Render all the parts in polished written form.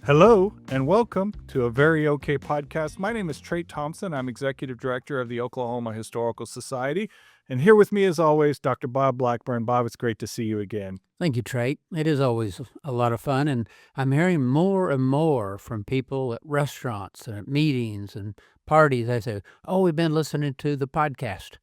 Hello and welcome to a Very Okay podcast. My name is Trey Thompson. I'm Executive Director of the Oklahoma Historical Society. And here with me, as always, Dr. Bob Blackburn. Bob, it's great to see you again. Thank you, Trey. It is always a lot of fun, and I'm hearing more and more from people at restaurants and at meetings and parties. They say, "Oh, we've been listening to the podcast,"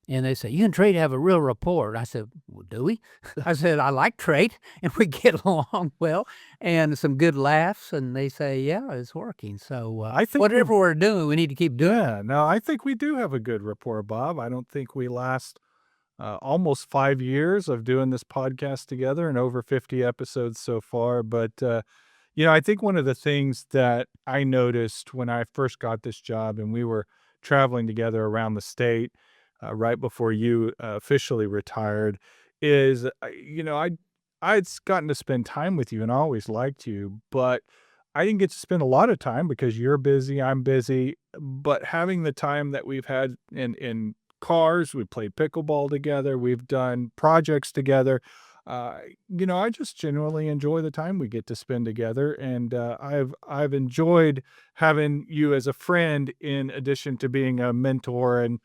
and they say, "You and Trey have a real rapport." I said, "Well, do we?" I said, "I like Trey, and we get along well, and some good laughs." And they say, "Yeah, it's working." So I think whatever we're doing, we need to keep doing. yeah, no, I think we do have a good rapport, Bob. I don't think we last almost 5 years of doing this podcast together and over 50 episodes so far. But, I think one of the things that I noticed when I first got this job and we were traveling together around the state right before you officially retired is, I'd gotten to spend time with you and I always liked you, but I didn't get to spend a lot of time because you're busy, I'm busy. But having the time that we've had in cars, we played pickleball together, we've done projects together. I just genuinely enjoy the time we get to spend together, and I've enjoyed having you as a friend in addition to being a mentor and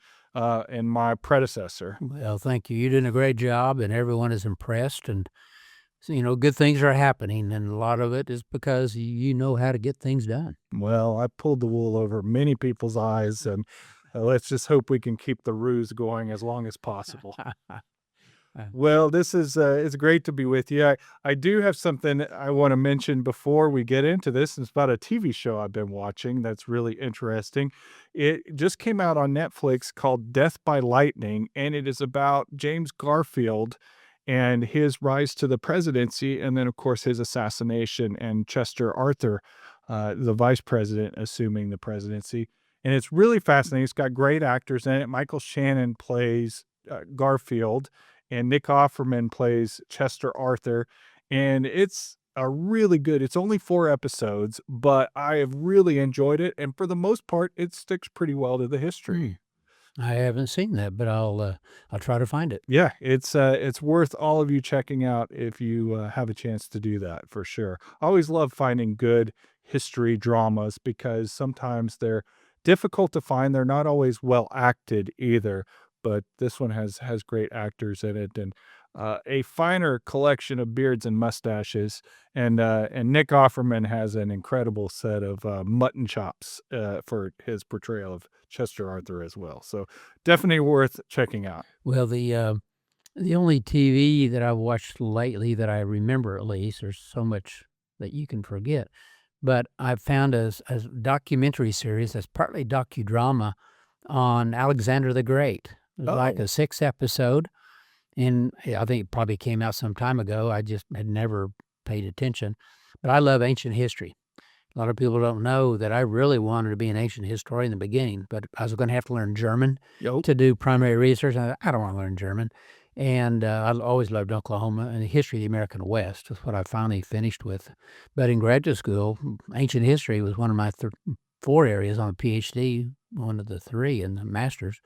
my predecessor. Well, thank you. You're doing a great job, and everyone is impressed. And so, good things are happening, and a lot of it is because you know how to get things done. Well, I pulled the wool over many people's eyes, and let's just hope we can keep the ruse going as long as possible. Well, this is it's great to be with you. I do have something I want to mention before we get into this. It's about a TV show I've been watching that's really interesting. It just came out on Netflix called Death by Lightning, and it is about James Garfield and his rise to the presidency, and then of course his assassination and Chester Arthur, the vice president, assuming the presidency. And it's really fascinating. It's got great actors in it. Michael Shannon plays Garfield, and Nick Offerman plays Chester Arthur. And it's a really good, it's only 4 episodes, but I have really enjoyed it. And for the most part, it sticks pretty well to the history. I haven't seen that, but I'll try to find it. Yeah, it's worth all of you checking out if you have a chance to do that for sure. I always love finding good history dramas because sometimes they're difficult to find. They're not always well acted either, but this one has great actors in it and a finer collection of beards and mustaches. And Nick Offerman has an incredible set of mutton chops for his portrayal of Chester Arthur as well. So definitely worth checking out. Well, the only TV that I've watched lately that I remember, at least, there's so much that you can forget, but I've found a documentary series that's partly docudrama on Alexander the Great. It was like Oh, a 6 episode, and I think it probably came out some time ago. I just had never paid attention, but I love ancient history. A lot of people don't know that I really wanted to be an ancient historian in the beginning, but I was going to have to learn German yo, to do primary research. I don't want to learn German. And I always loved Oklahoma and the history of the American West. That's what I finally finished with. But in graduate school, ancient history was one of my 4 areas on the PhD, one of the 3 in the master's.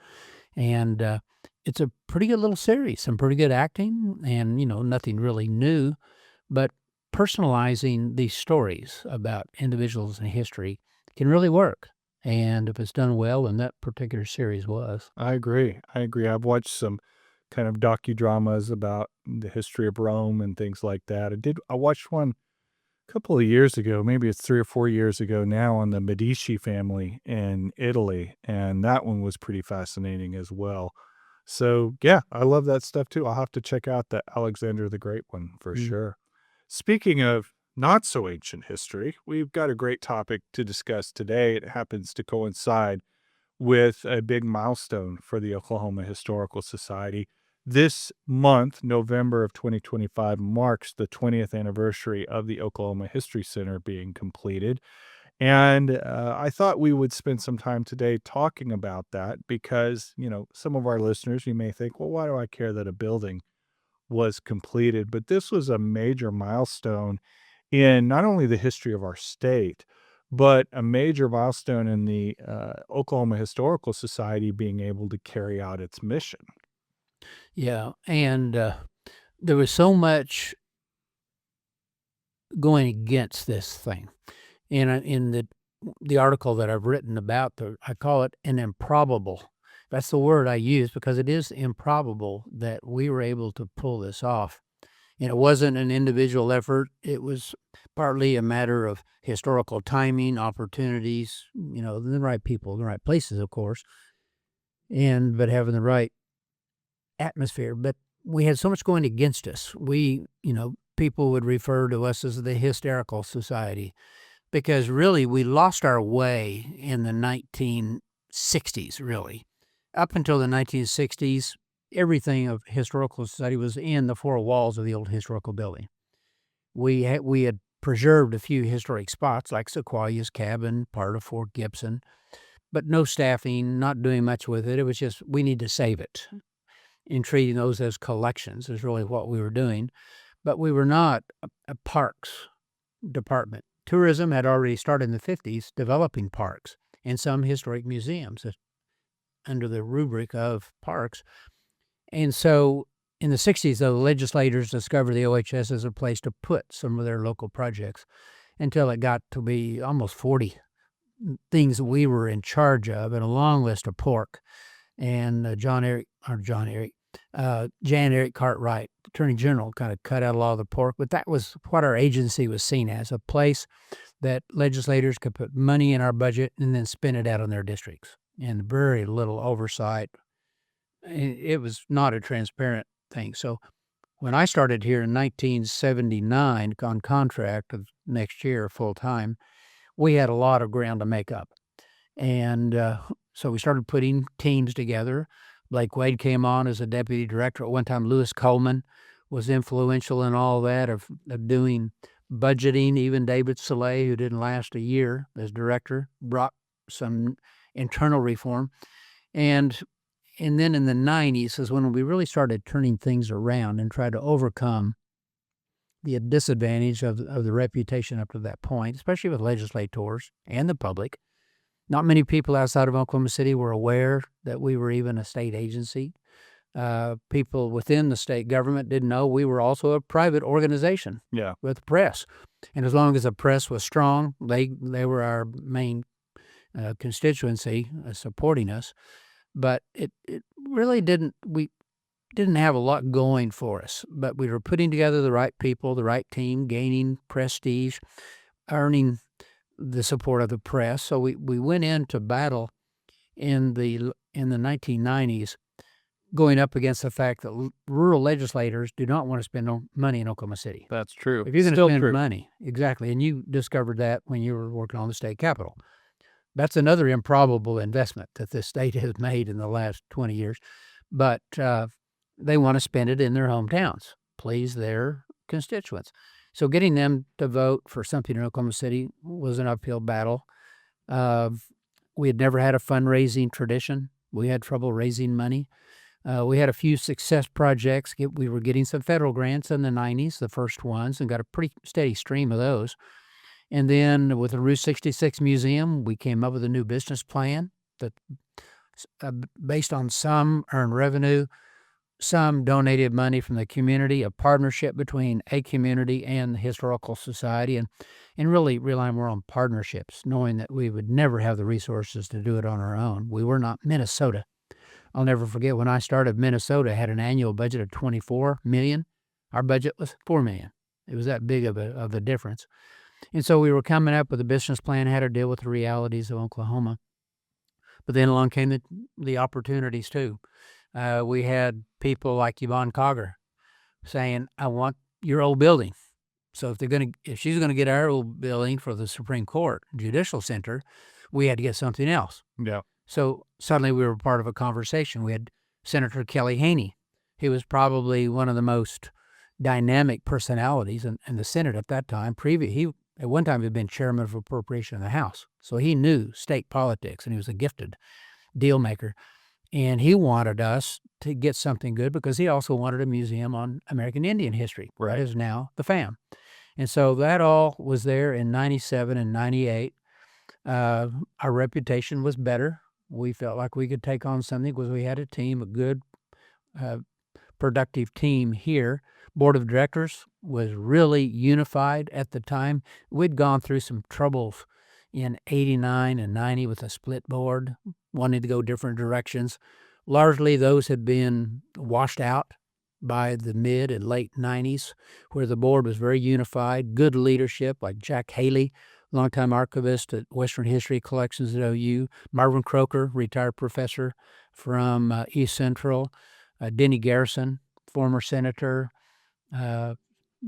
And it's a pretty good little series, some pretty good acting, and nothing really new, but personalizing these stories about individuals in history can really work. And if it's done well, and that particular series was. I agree. I agree. I've watched some kind of docudramas about the history of Rome and things like that. I watched one a couple of years ago, maybe it's 3 or 4 years ago now, on the Medici family in Italy, and that one was pretty fascinating as well. So, yeah, I love that stuff too. I'll have to check out the Alexander the Great one for Mm. sure. Speaking of not so ancient history, we've got a great topic to discuss today. It happens to coincide with a big milestone for the Oklahoma Historical Society. This month, November of 2025, marks the 20th anniversary of the Oklahoma History Center being completed. And I thought we would spend some time today talking about that because, some of our listeners, you may think, well, why do I care that a building was completed? But this was a major milestone in not only the history of our state, but a major milestone in the Oklahoma Historical Society being able to carry out its mission. Yeah, and there was so much going against this thing. And in the article that I've written about, I call it an improbable. That's the word I use because it is improbable that we were able to pull this off. And it wasn't an individual effort. It was partly a matter of historical timing, opportunities, the right people, the right places, of course, but having the right atmosphere. But we had so much going against us. People would refer to us as the hysterical society because really we lost our way in the 1960s, really. Up until the 1960s, everything of historical society was in the four walls of the old historical building. We had preserved a few historic spots like Sequoia's cabin, part of Fort Gibson, but no staffing, not doing much with it. It was just we need to save it. And treating those as collections is really what we were doing. But we were not a parks department. Tourism had already started in the 50s developing parks and some historic museums under the rubric of parks. And so in the 60s, the legislators discovered the OHS as a place to put some of their local projects until it got to be almost 40 things that we were in charge of and a long list of pork. And Jan Eric Cartwright, Attorney General, kind of cut out a lot of the pork. But that was what our agency was seen as, a place that legislators could put money in our budget and then spend it out on their districts. And very little oversight. It was not a transparent thing. So when I started here in 1979 on contract of next year full-time, we had a lot of ground to make up. And so we started putting teams together. Blake Wade came on as a deputy director. At one time, Lewis Coleman was influential in all that of doing budgeting. Even David Soleil, who didn't last a year as director, brought some internal reform. And then in the 90s is when we really started turning things around and tried to overcome the disadvantage of the reputation up to that point, especially with legislators and the public. Not many people outside of Oklahoma City were aware that we were even a state agency. People within the state government didn't know we were also a private organization with the press. And as long as the press was strong, they were our main constituency supporting us. But it really we didn't have a lot going for us. But we were putting together the right people, the right team, gaining prestige, earning the support of the press. So we went into battle in the 1990s, going up against the fact that rural legislators do not want to spend money in Oklahoma City. That's true. If you're going to spend money, exactly, and you discovered that when you were working on the state capitol. That's another improbable investment that the state has made in the last 20 years. But they want to spend it in their hometowns, please their constituents. So getting them to vote for something in Oklahoma City was an uphill battle. We had never had a fundraising tradition. We had trouble raising money. We had a few success projects. We were getting some federal grants in the 90s, the first ones, and got a pretty steady stream of those. And then with the Route 66 Museum, we came up with a new business plan that based on some earned revenue, some donated money from the community, a partnership between a community and the Historical Society, and really relying more on partnerships, knowing that we would never have the resources to do it on our own. We were not Minnesota. I'll never forget when I started, Minnesota had an annual budget of $24 million. Our budget was $4 million. It was that big of a difference. And so we were coming up with a business plan, how to deal with the realities of Oklahoma. But then along came the opportunities too. We had people like Yvonne Cogger saying, "I want your old building." So if she's gonna get our old building for the Supreme Court Judicial Center, we had to get something else. Yeah. So suddenly we were part of a conversation. We had Senator Kelly Haney. He was probably one of the most dynamic personalities in the Senate at that time. He at one time had been chairman of appropriation in the House, so he knew state politics, and he was a gifted deal maker. And he wanted us to get something good because he also wanted a museum on American Indian history. That is now the FAM. And so that all was there in 97 and 98. Our reputation was better. We felt like we could take on something because we had a team, a good, productive team here. board of directors was really unified at the time. We'd gone through some troubles in 89 and 90 with a split board, wanting to go different directions. Largely, those had been washed out by the mid and late 90s, where the board was very unified, good leadership like Jack Haley, longtime archivist at Western History Collections at OU, Marvin Croker, retired professor from East Central, Denny Garrison, former senator,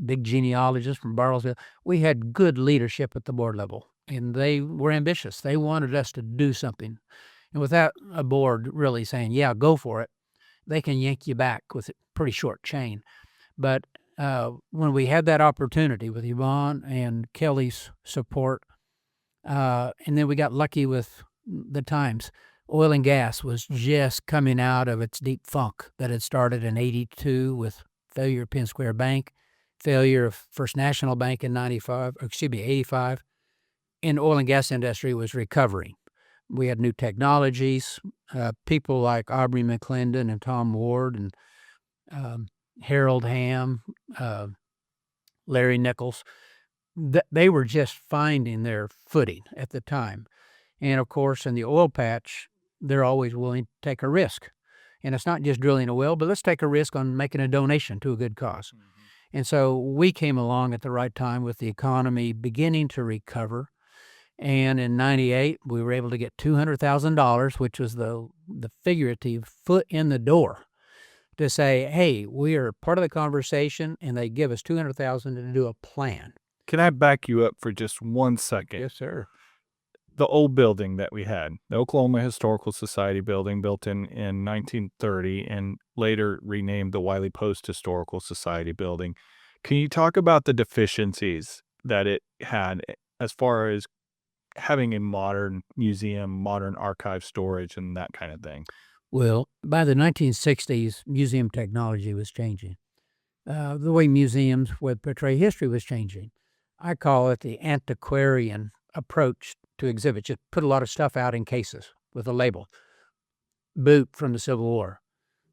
big genealogist from Bartlesville. We had good leadership at the board level, and they were ambitious. They wanted us to do something. And without a board really saying, yeah, go for it, they can yank you back with a pretty short chain. But when we had that opportunity with Yvonne and Kelly's support, and then we got lucky with the times, oil and gas was just coming out of its deep funk that had started in 82 with failure of Penn Square Bank, failure of First National Bank in 85, and oil and gas industry was recovering. We had new technologies, people like Aubrey McClendon and Tom Ward and Harold Ham, Larry Nichols. They were just finding their footing at the time. And of course, in the oil patch, they're always willing to take a risk. And it's not just drilling a well, but let's take a risk on making a donation to a good cause. Mm-hmm. And so we came along at the right time with the economy beginning to recover. And in 98, we were able to get $200,000, which was the figurative foot in the door to say, hey, we are part of the conversation, and they give us $200,000 to do a plan. Can I back you up for just 1 second? Yes, sir. The old building that we had, the Oklahoma Historical Society building, built in 1930 and later renamed the Wiley Post Historical Society building. Can you talk about the deficiencies that it had as far as having a modern museum, modern archive storage, and that kind of thing? Well, by the 1960s, museum technology was changing. The way museums would portray history was changing. I call it the antiquarian approach to exhibit. Just put a lot of stuff out in cases with a label. Boot from the Civil War.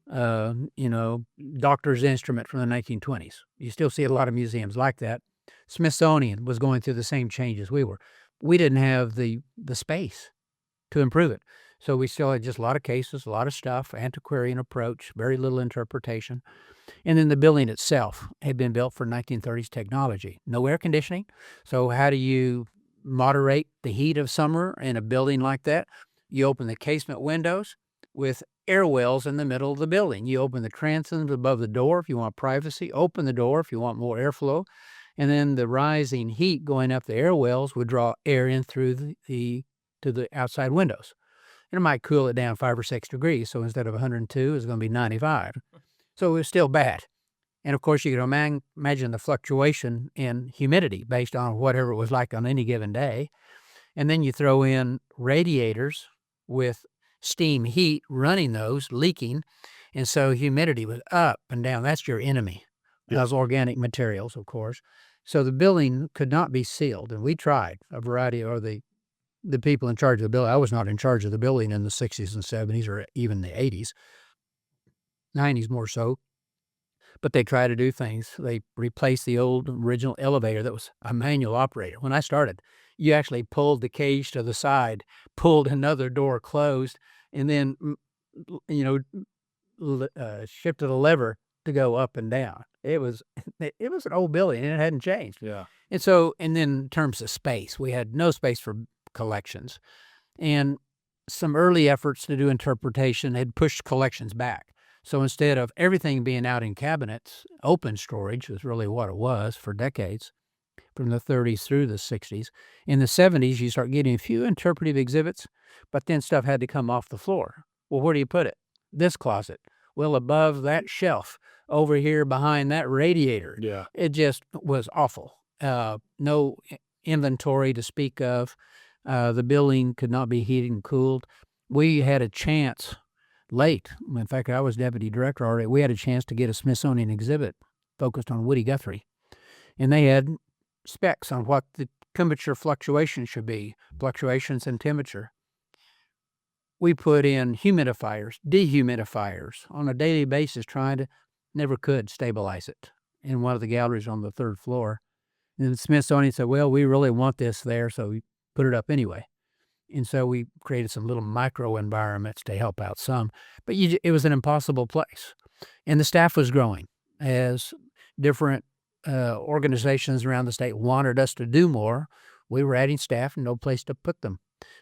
Doctor's instrument from the 1920s. You still see a lot of museums like that. Smithsonian was going through the same changes we were. We didn't have the space to improve it. So we still had just a lot of cases, a lot of stuff, antiquarian approach, very little interpretation. And then the building itself had been built for 1930s technology. No air conditioning. So how do you moderate the heat of summer in a building like that? You open the casement windows with air wells in the middle of the building. You open the transoms above the door if you want privacy. Open the door if you want more airflow. And then the rising heat going up the air wells would draw air in through to the outside windows. And it might cool it down 5 or 6 degrees. So instead of 102, it's going to be 95. So it was still bad. And of course, you can imagine the fluctuation in humidity based on whatever it was like on any given day. And then you throw in radiators with steam heat running those, leaking. And so humidity was up and down. That's your enemy. Yes. Those organic materials, of course. So the building could not be sealed. And we tried a variety of the people in charge of the building. I was not in charge of the building in the 60s and 70s or even the 80s, 90s more so. But they tried to do things. They replaced the old original elevator that was a manual operator. When I started, you actually pulled the cage to the side, pulled another door closed, and then, shifted a lever to go up and down. It was an old building, and it hadn't changed. Yeah. And then in terms of space, we had no space for collections. And some early efforts to do interpretation had pushed collections back. So instead of everything being out in cabinets, open storage was really what it was for decades, from the 30s through the 60s. In the 70s, you start getting a few interpretive exhibits, but then stuff had to come off the floor. Well, where do you put it? This closet. Well, above that shelf, over here behind that radiator. Yeah. It just was awful. No inventory to speak of. The building could not be heated and cooled. We had a chance late. In fact, I was deputy director already. We had a chance to get a Smithsonian exhibit focused on Woody Guthrie. And they had specs on what the temperature fluctuations should be, fluctuations in temperature. We put in humidifiers, dehumidifiers on a daily basis, never could stabilize it. in one of the galleries on the 3rd floor. And the Smithsonian said, well, we really want this there, so we put it up anyway. And so we created some little micro environments to help out some. But it was an impossible place. And the staff was growing as different organizations around the state wanted us to do more. We were adding staff and no place to put them.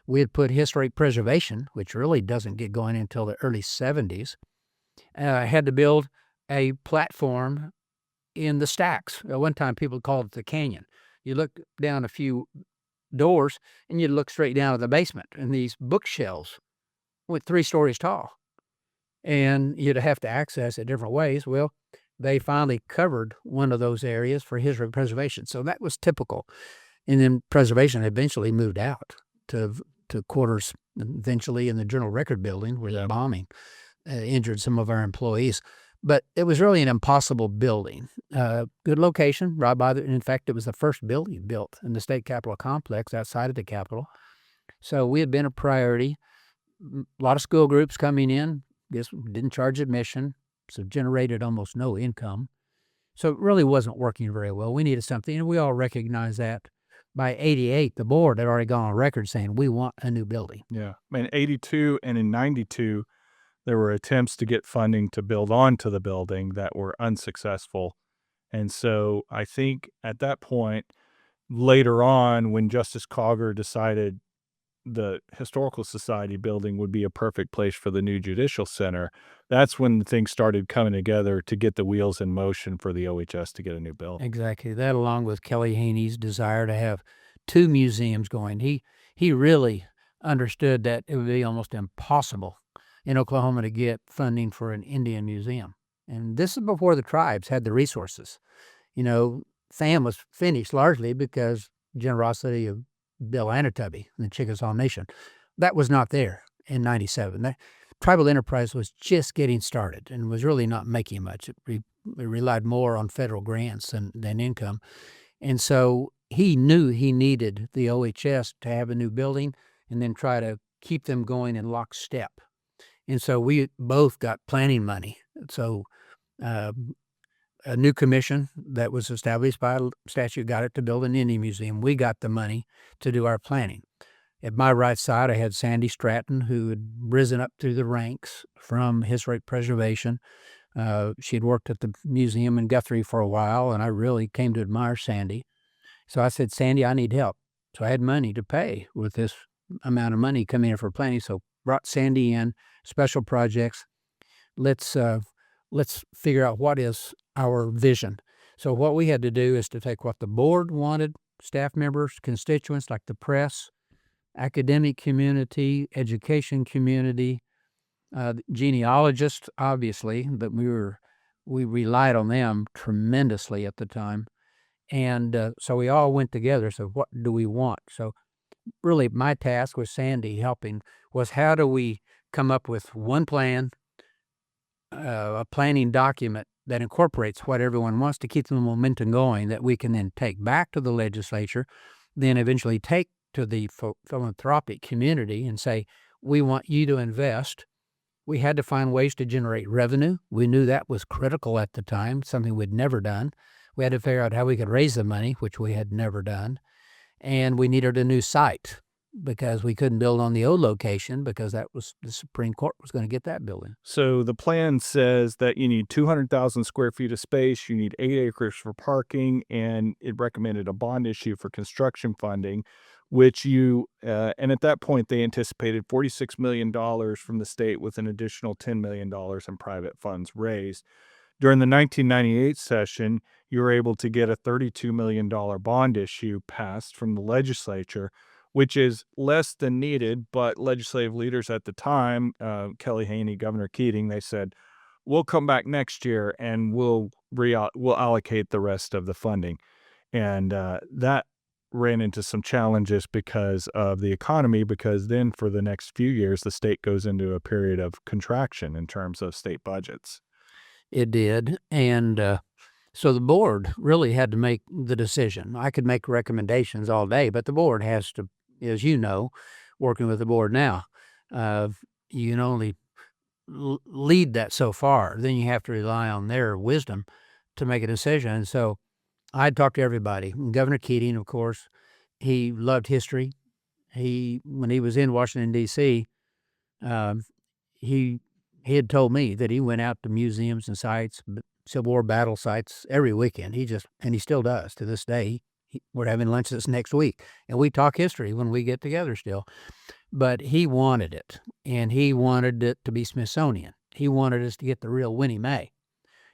We had put historic preservation, which really doesn't get going until the early 70s, had to build a platform in the stacks. At one time, people called it the canyon. You look down a few doors and you'd look straight down at the basement, and these bookshelves went 3 stories tall, and you'd have to access it different ways. Well, they finally covered one of those areas for historic preservation, so that was typical. And then preservation eventually moved out to quarters, eventually in the Journal Record building, where the bombing injured some of our employees. But it was really an impossible building. Good location, right by in fact, it was the first building built in the state capitol complex outside of the Capitol. So we had been a priority. A lot of school groups coming in. This didn't charge admission, so generated almost no income. So it really wasn't working very well. We needed something, and we all recognized that. By 88, the board had already gone on record saying, we want a new building. Yeah. In 82 and in 92, there were attempts to get funding to build onto the building that were unsuccessful. And so I think at that point, later on, when Justice Cogger decided the Historical Society building would be a perfect place for the new Judicial Center, that's when things started coming together to get the wheels in motion for the OHS to get a new building. Exactly. That, along with Kelly Haney's desire to have 2 museums going. He really understood that it would be almost impossible in Oklahoma to get funding for an Indian museum. And this is before the tribes had the resources. FAM was finished largely because generosity of Bill Anatubby and the Chickasaw Nation. That was not there in 97. That tribal enterprise was just getting started and was really not making much. It relied more on federal grants than income. And so he knew he needed the OHS to have a new building and then try to keep them going in lockstep. And so we both got planning money. So a new commission that was established by statute got it to build an Indian museum. We got the money to do our planning. At my right side, I had Sandy Stratton, who had risen up through the ranks from historic preservation. She had worked at the museum in Guthrie for a while, and I really came to admire Sandy. So I said, Sandy, I need help. So I had money to pay with this amount of money coming in for planning. So brought Sandy in, special projects. Let's figure out what is our vision. So what we had to do is to take what the board wanted, staff members, constituents like the press, academic community, education community, genealogists, obviously, that we relied on them tremendously at the time. And so we all went together. So what do we want? So really my task with Sandy helping was, how do we come up with one plan, a planning document that incorporates what everyone wants to keep the momentum going, that we can then take back to the legislature, then eventually take to the philanthropic community and say, we want you to invest. We had to find ways to generate revenue. We knew that was critical at the time, something we'd never done. We had to figure out how we could raise the money, which we had never done. And we needed a new site because we couldn't build on the old location because that was the Supreme Court was going to get that building. So the plan says that you need 200,000 square feet of space, you need 8 acres for parking, and it recommended a bond issue for construction funding, which and at that point they anticipated $46 million from the state with an additional $10 million in private funds raised. During the 1998 session, you were able to get a $32 million bond issue passed from the legislature, which is less than needed, but legislative leaders at the time, Kelly Haney, Governor Keating, they said, we'll come back next year and we'll allocate the rest of the funding. And that ran into some challenges because of the economy, because then for the next few years, the state goes into a period of contraction in terms of state budgets. It did. And so the board really had to make the decision. I could make recommendations all day, but the board has to, as you know, working with the board now, you can only lead that so far. Then you have to rely on their wisdom to make a decision. So I talked to everybody. Governor Keating, of course, he loved history. When he was in Washington, D.C., he had told me that he went out to museums and sites, Civil War battle sites every weekend. And he still does to this day. We're having lunch this next week, and we talk history when we get together still. But he wanted it, and he wanted it to be Smithsonian. He wanted us to get the real Winnie Mae,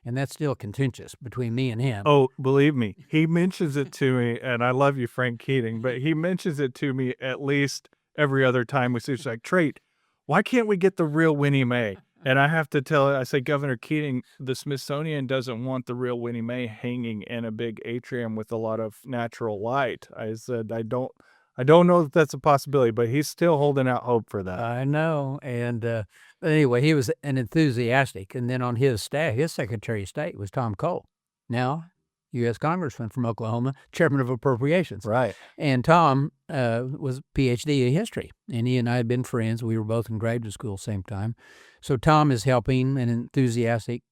and that's still contentious between me and him. Oh, believe me, he mentions it to me, and I love you, Frank Keating, but he mentions it to me at least every other time we see. It's like, Trait, why can't we get the real Winnie Mae? And I have to I say, Governor Keating, the Smithsonian doesn't want the real Winnie Mae hanging in a big atrium with a lot of natural light. I said, I don't know if that's a possibility, but he's still holding out hope for that. I know. And but anyway, he was an enthusiastic. And then on his staff, his Secretary of State was Tom Cole, now U.S. Congressman from Oklahoma, Chairman of Appropriations. Right. And Tom was a PhD in history, and he and I had been friends. We were both in graduate school same time. So Tom is helping and enthusiastic.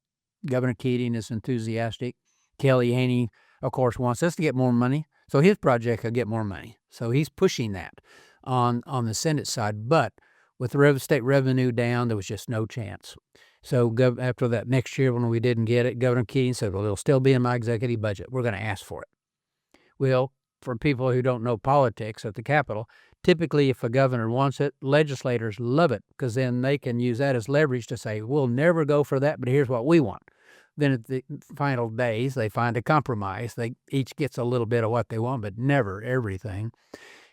Governor Keating is enthusiastic. Kelly Haney, of course, wants us to get more money, so his project will get more money. So he's pushing that on the Senate side. But with the state revenue down, there was just no chance. So after that next year when we didn't get it, Governor Keating said, well, it'll still be in my executive budget. We're going to ask for it. Well, for people who don't know politics at the Capitol, typically if a governor wants it, legislators love it because then they can use that as leverage to say, we'll never go for that, but here's what we want. Then at the final days, they find a compromise. They each gets a little bit of what they want, but never everything.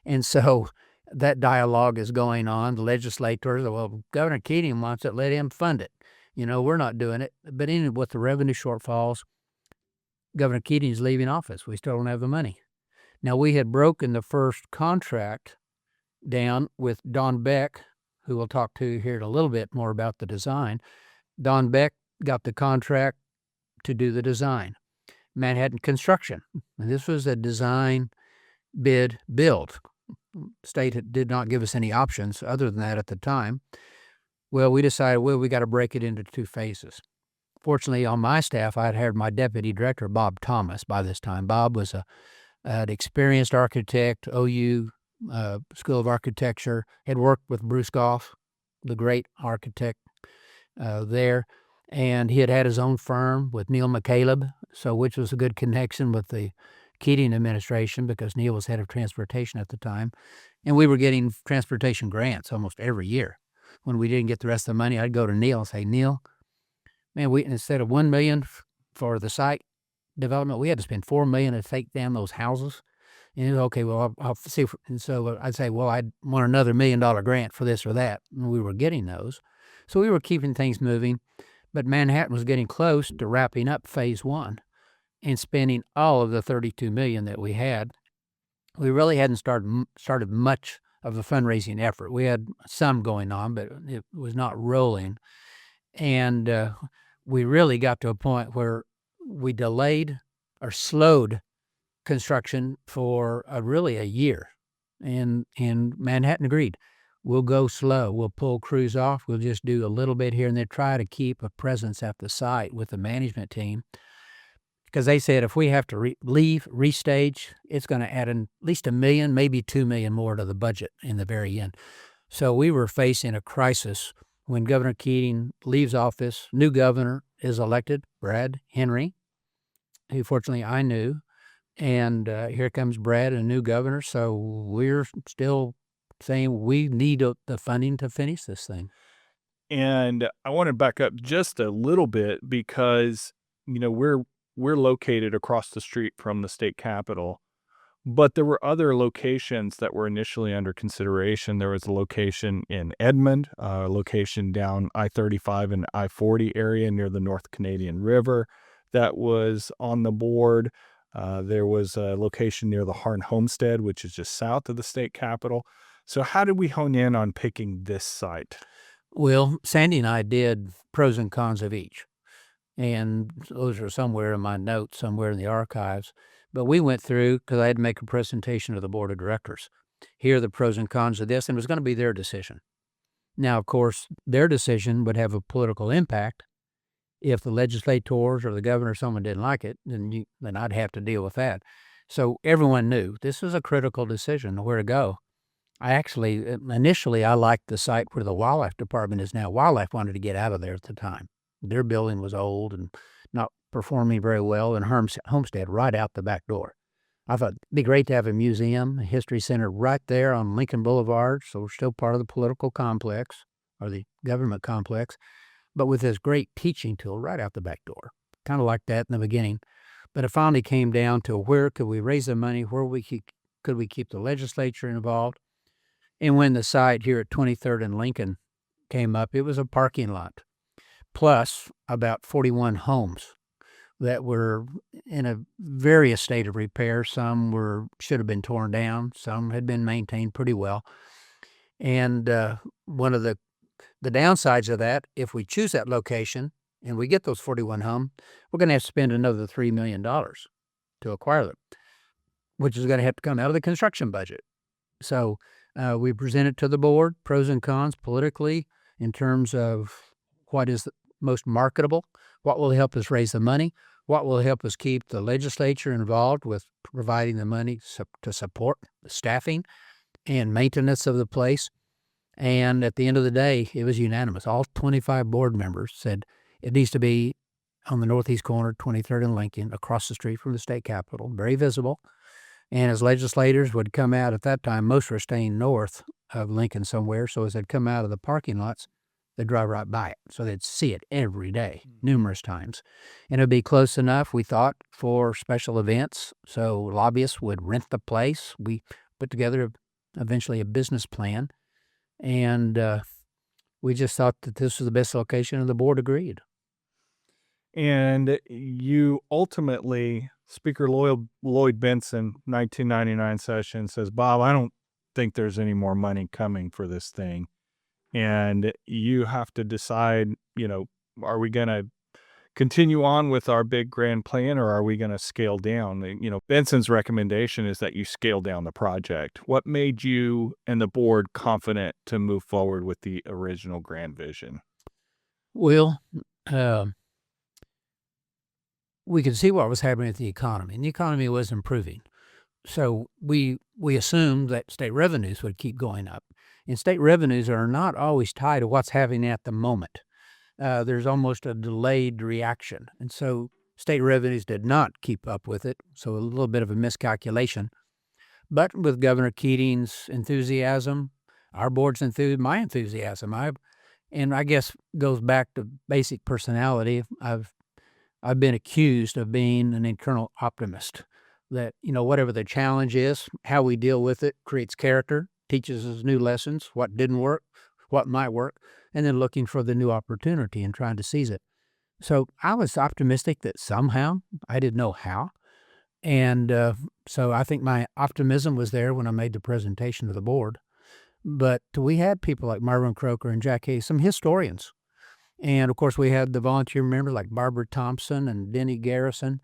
And so that dialogue is going on. The legislators, well, Governor Keating wants it, let him fund it. We're not doing it. But even with the revenue shortfalls, Governor Keating is leaving office. We still don't have the money. Now, we had broken the first contract down with Don Beck, who we'll talk to here in a little bit more about the design. Don Beck got the contract to do the design. Manhattan Construction. And this was a design bid build. State did not give us any options other than that at the time. Well, we decided, we got to break it into two phases. Fortunately, on my staff, I had hired my deputy director, Bob Thomas, by this time. Bob was an experienced architect, OU School of Architecture, had worked with Bruce Goff, the great architect there, and he had his own firm with Neil McCaleb, which was a good connection with the Keating administration because Neil was head of transportation at the time, and we were getting transportation grants almost every year. When we didn't get the rest of the money, I'd go to Neil and say, Neil, man, instead of $1 million for the site development, we had to spend $4 million to take down those houses. And he was, okay, well, I'll see. And so I'd say, well, I'd want another $1 million grant for this or that. And we were getting those. So we were keeping things moving. But Manhattan was getting close to wrapping up phase one and spending all of the $32 million that we had. We really hadn't started much of a fundraising effort. We had some going on, but it was not rolling. And we really got to a point where we delayed or slowed construction for really a year. And Manhattan agreed. We'll go slow. We'll pull crews off. We'll just do a little bit here and there, try to keep a presence at the site with the management team. Because they said if we have to restage, it's going to add at least $1 million, maybe $2 million more to the budget in the very end. So we were facing a crisis when Governor Keating leaves office. New governor is elected, Brad Henry, who fortunately I knew. And here comes Brad, a new governor. So we're still saying we need the funding to finish this thing. And I want to back up just a little bit because, we're located across the street from the state capitol, but there were other locations that were initially under consideration. There was a location in Edmond, a location down I-35 and I-40 area near the North Canadian River that was on the board. There was a location near the Harn Homestead, which is just south of the state capitol. So how did we hone in on picking this site? Well, Sandy and I did pros and cons of each. And those are somewhere in my notes, somewhere in the archives. But we went through, because I had to make a presentation to the board of directors. Here are the pros and cons of this, and it was going to be their decision. Now, of course, their decision would have a political impact if the legislators or the governor or someone didn't like it, then I'd have to deal with that. So everyone knew this was a critical decision where to go. Initially, I liked the site where the wildlife department is now. Wildlife wanted to get out of there at the time. Their building was old and not performing very well, and Homestead right out the back door. I thought it'd be great to have a museum, a history center right there on Lincoln Boulevard, so we're still part of the political complex or the government complex, but with this great teaching tool right out the back door. Kind of like that in the beginning. But it finally came down to where could we raise the money, could we keep the legislature involved? And when the site here at 23rd and Lincoln came up, it was a parking lot, plus about 41 homes that were in a various state of repair. Some should have been torn down. Some had been maintained pretty well. And one of the downsides of that, if we choose that location and we get those 41 homes, we're going to have to spend another $3 million to acquire them, which is going to have to come out of the construction budget. So we present it to the board, pros and cons politically in terms of what is the most marketable, what will help us raise the money, what will help us keep the legislature involved with providing the money to support the staffing and maintenance of the place. And at the end of the day, it was unanimous. All 25 board members said it needs to be on the northeast corner, 23rd and Lincoln, across the street from the state capitol, very visible. And as legislators would come out at that time, most were staying north of Lincoln somewhere. So as they'd come out of the parking lots, they'd drive right by it. So they'd see it every day, numerous times. And it'd be close enough, we thought, for special events. So lobbyists would rent the place. We put together eventually a business plan. And we just thought that this was the best location, and the board agreed. And you ultimately, Speaker Lloyd Benson, 1999 session, says, Bob, I don't think there's any more money coming for this thing. And you have to decide, are we going to continue on with our big grand plan, or are we going to scale down? Benson's recommendation is that you scale down the project. What made you and the board confident to move forward with the original grand vision? Well, we could see what was happening with the economy, and the economy was improving. So we assumed that state revenues would keep going up. And state revenues are not always tied to what's happening at the moment. There's almost a delayed reaction. And so state revenues did not keep up with it. So a little bit of a miscalculation. But with Governor Keating's enthusiasm, our board's my enthusiasm, and I guess goes back to basic personality. I've been accused of being an internal optimist, that, whatever the challenge is, how we deal with it creates character, teaches us new lessons, what didn't work, what might work, and then looking for the new opportunity and trying to seize it. So I was optimistic that somehow, I didn't know how. And so I think my optimism was there when I made the presentation to the board. But we had people like Marvin Croker and Jack Hayes, some historians. And of course, we had the volunteer members like Barbara Thompson and Denny Garrison,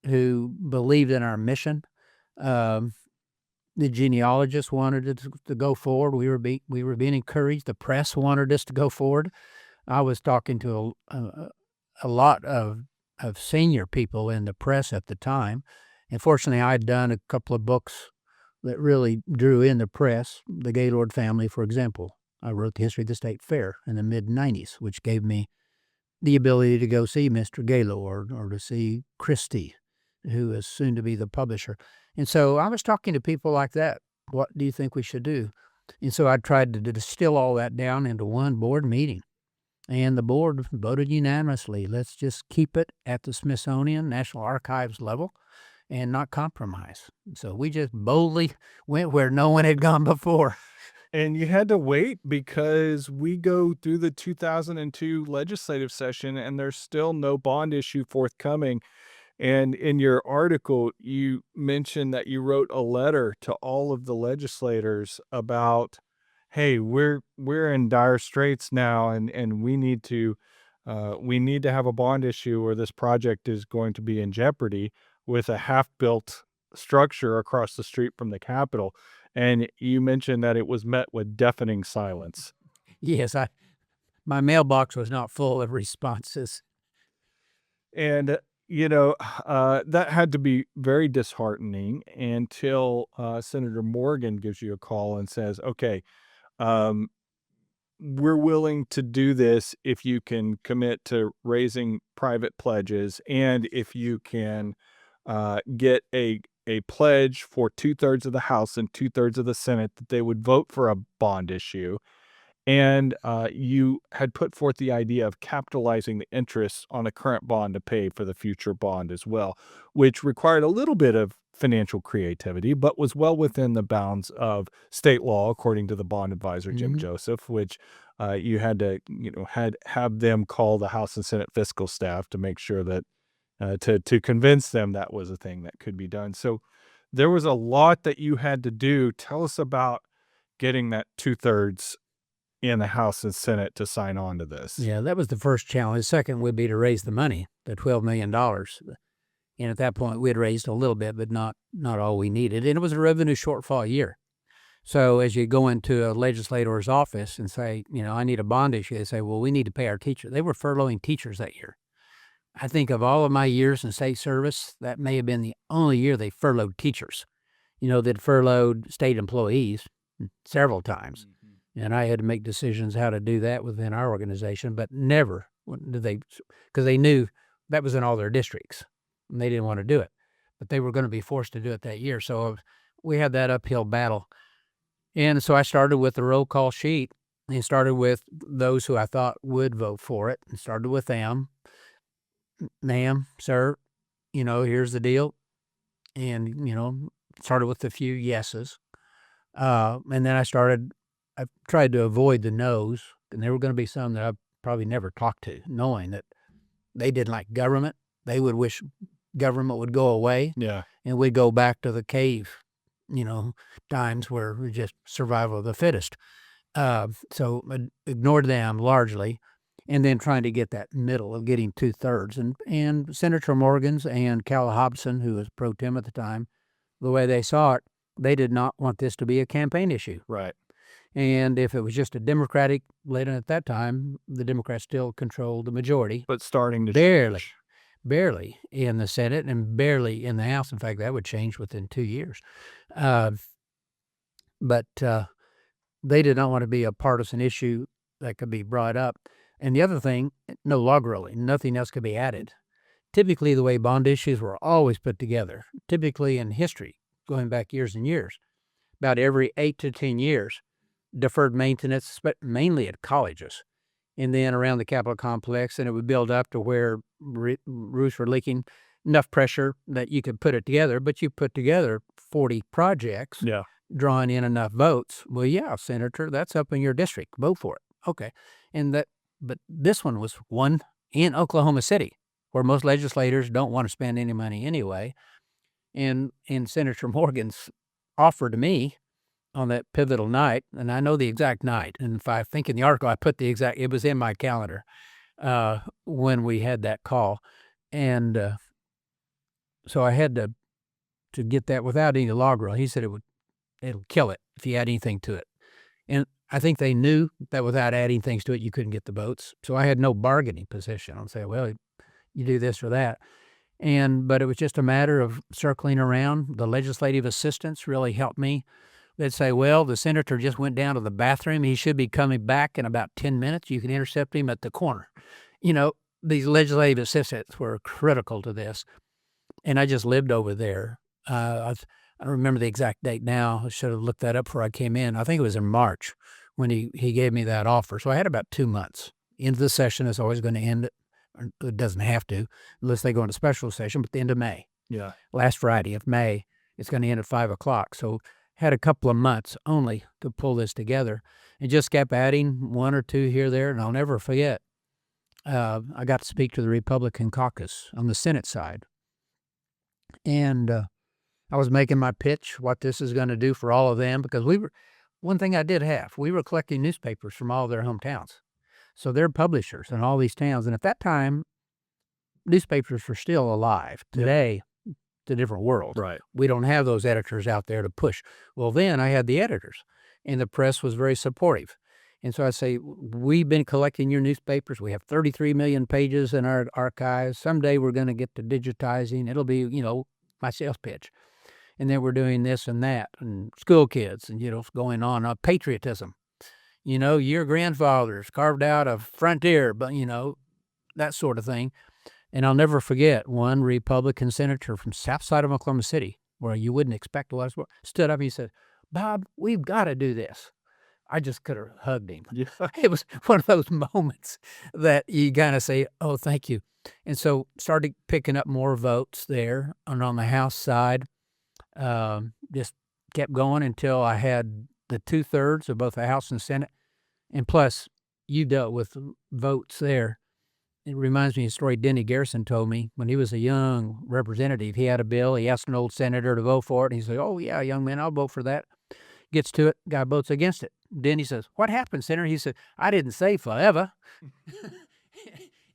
who believed in our mission. The genealogists wanted it to go forward. We were being encouraged. The press wanted us to go forward. I was talking to a lot of senior people in the press at the time. And fortunately, I had done a couple of books that really drew in the press. The Gaylord family, for example. I wrote the history of the state fair in the mid-'90s, which gave me the ability to go see Mr. Gaylord or to see Christie, who is soon to be the publisher. And so I was talking to people like that. What do you think we should do? And so I tried to distill all that down into one board meeting. And the board voted unanimously. Let's just keep it at the Smithsonian National Archives level and not compromise. So we just boldly went where no one had gone before. And you had to wait because we go through the 2002 legislative session and there's still no bond issue forthcoming. And in your article, you mentioned that you wrote a letter to all of the legislators about, hey, we're in dire straits now, and we need to have a bond issue, or this project is going to be in jeopardy with a half-built structure across the street from the Capitol. And you mentioned that it was met with deafening silence. Yes, my mailbox was not full of responses. And, that had to be very disheartening until Senator Morgan gives you a call and says, okay, um, we're willing to do this if you can commit to raising private pledges and if you can get a pledge for 2/3 of the House and 2/3 of the Senate that they would vote for a bond issue. And you had put forth the idea of capitalizing the interest on the current bond to pay for the future bond as well, which required a little bit of financial creativity, but was well within the bounds of state law, according to the bond advisor Jim Mhm. Joseph, which you had to, had have them call the House and Senate fiscal staff to make sure that to convince them that was a thing that could be done. So there was a lot that you had to do. Tell us about getting that 2/3 in the House and Senate to sign on to this. Yeah, that was the first challenge. The second would be to raise the money, the $12 million. And at that point, we had raised a little bit, but not all we needed. And it was a revenue shortfall year. So as you go into a legislator's office and say, I need a bond issue, they say, well, we need to pay our teachers. They were furloughing teachers that year. I think of all of my years in state service, that may have been the only year they furloughed teachers. They'd furloughed state employees several times. And I had to make decisions how to do that within our organization, but never did they, because they knew that was in all their districts and they didn't want to do it, but they were going to be forced to do it that year. So we had that uphill battle. And so I started with the roll call sheet and started with those who I thought would vote for it and started with them. Ma'am, sir, here's the deal. And, started with a few yeses. And then I tried to avoid the no's, and there were going to be some that I probably never talked to, knowing that they didn't like government. They would wish government would go away. Yeah. And we'd go back to the cave, times where we just survival of the fittest. So I ignored them largely, and then trying to get that middle of getting 2/3. And Senator Morgan's and Cal Hobson, who was pro tem at the time, the way they saw it, they did not want this to be a campaign issue. Right. And if it was just a Democratic, later at that time, the Democrats still controlled the majority. But starting to Barely. change. Barely in the Senate and barely in the House. In fact, that would change within 2 years. But they did not want to be a partisan issue that could be brought up. And the other thing, no log rolling, nothing else could be added. Typically, the way bond issues were always put together, typically in history, going back years and years, about every 8 to 10 years, deferred maintenance, but mainly at colleges, and then around the Capitol complex, and it would build up to where roofs were leaking, enough pressure that you could put it together, but you put together 40 projects, Yeah. drawing in enough votes. Well, yeah, Senator, that's up in your district. Vote for it. Okay. But this one was one in Oklahoma City, where most legislators don't want to spend any money anyway. And Senator Morgan's offer to me on that pivotal night, and I know the exact night, and if I think in the article I put it was in my calendar when we had that call. And so I had to get that without any log roll. He said it'll kill it if you add anything to it. And I think they knew that without adding things to it, you couldn't get the votes. So I had no bargaining position. I'll say, well, you do this or that. But it was just a matter of circling around. The legislative assistants really helped me. They'd say, well, the senator just went down to the bathroom. He should be coming back in about 10 minutes. You can intercept him at the corner. These legislative assistants were critical to this. And I just lived over there. I don't remember the exact date now. I should have looked that up before I came in. I think it was in March when he gave me that offer. So I had about 2 months. Into the session is always going to end. It doesn't have to, unless they go into special session, but the end of May. Yeah. Last Friday of May, it's going to end at 5 o'clock. So had a couple of months only to pull this together, and just kept adding one or two here, there, and I'll never forget. I got to speak to the Republican caucus on the Senate side, and I was making my pitch, what this is going to do for all of them, because one thing I did have, we were collecting newspapers from all their hometowns. So they're publishers in all these towns. And at that time, newspapers were still alive. Today, it's a different world. Right. We don't have those editors out there to push. Well, then I had the editors, and the press was very supportive. And so I say, we've been collecting your newspapers. We have 33 million pages in our archives. Someday we're going to get to digitizing. It'll be, my sales pitch. And then we're doing this and that, and school kids, and, going on, patriotism. Your grandfathers carved out a frontier, but, that sort of thing. And I'll never forget one Republican senator from south side of Oklahoma City, where you wouldn't expect a lot of, stood up and he said, "Bob, we've got to do this." I just could have hugged him. Yeah. It was one of those moments that you kind of say, "Oh, thank you." And so started picking up more votes there. And on the House side, just kept going until I had the 2/3 of both the House and Senate. And plus, you dealt with votes there. It reminds me of a story Denny Garrison told me when he was a young representative. He had a bill. He asked an old senator to vote for it. And he said, "Oh, yeah, young man, I'll vote for that." Gets to it, guy votes against it. Denny says, "What happened, Senator?" He said, "I didn't say forever."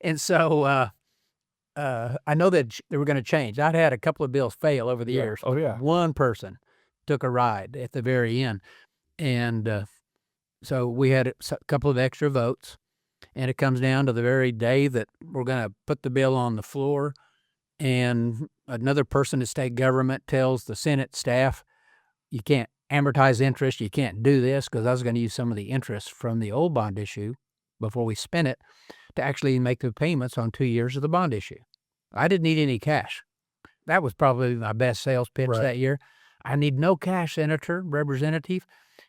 And so I know that they were going to change. I'd had a couple of bills fail over the years. Oh, yeah. One person took a ride at the very end. And so we had a couple of extra votes. And it comes down to the very day that we're going to put the bill on the floor. And another person in state government tells the Senate staff, "You can't amortize interest. You can't do this," because I was going to use some of the interest from the old bond issue before we spent it to actually make the payments on 2 years of the bond issue. I didn't need any cash. That was probably my best sales pitch that year. "I need no cash, Senator, Representative.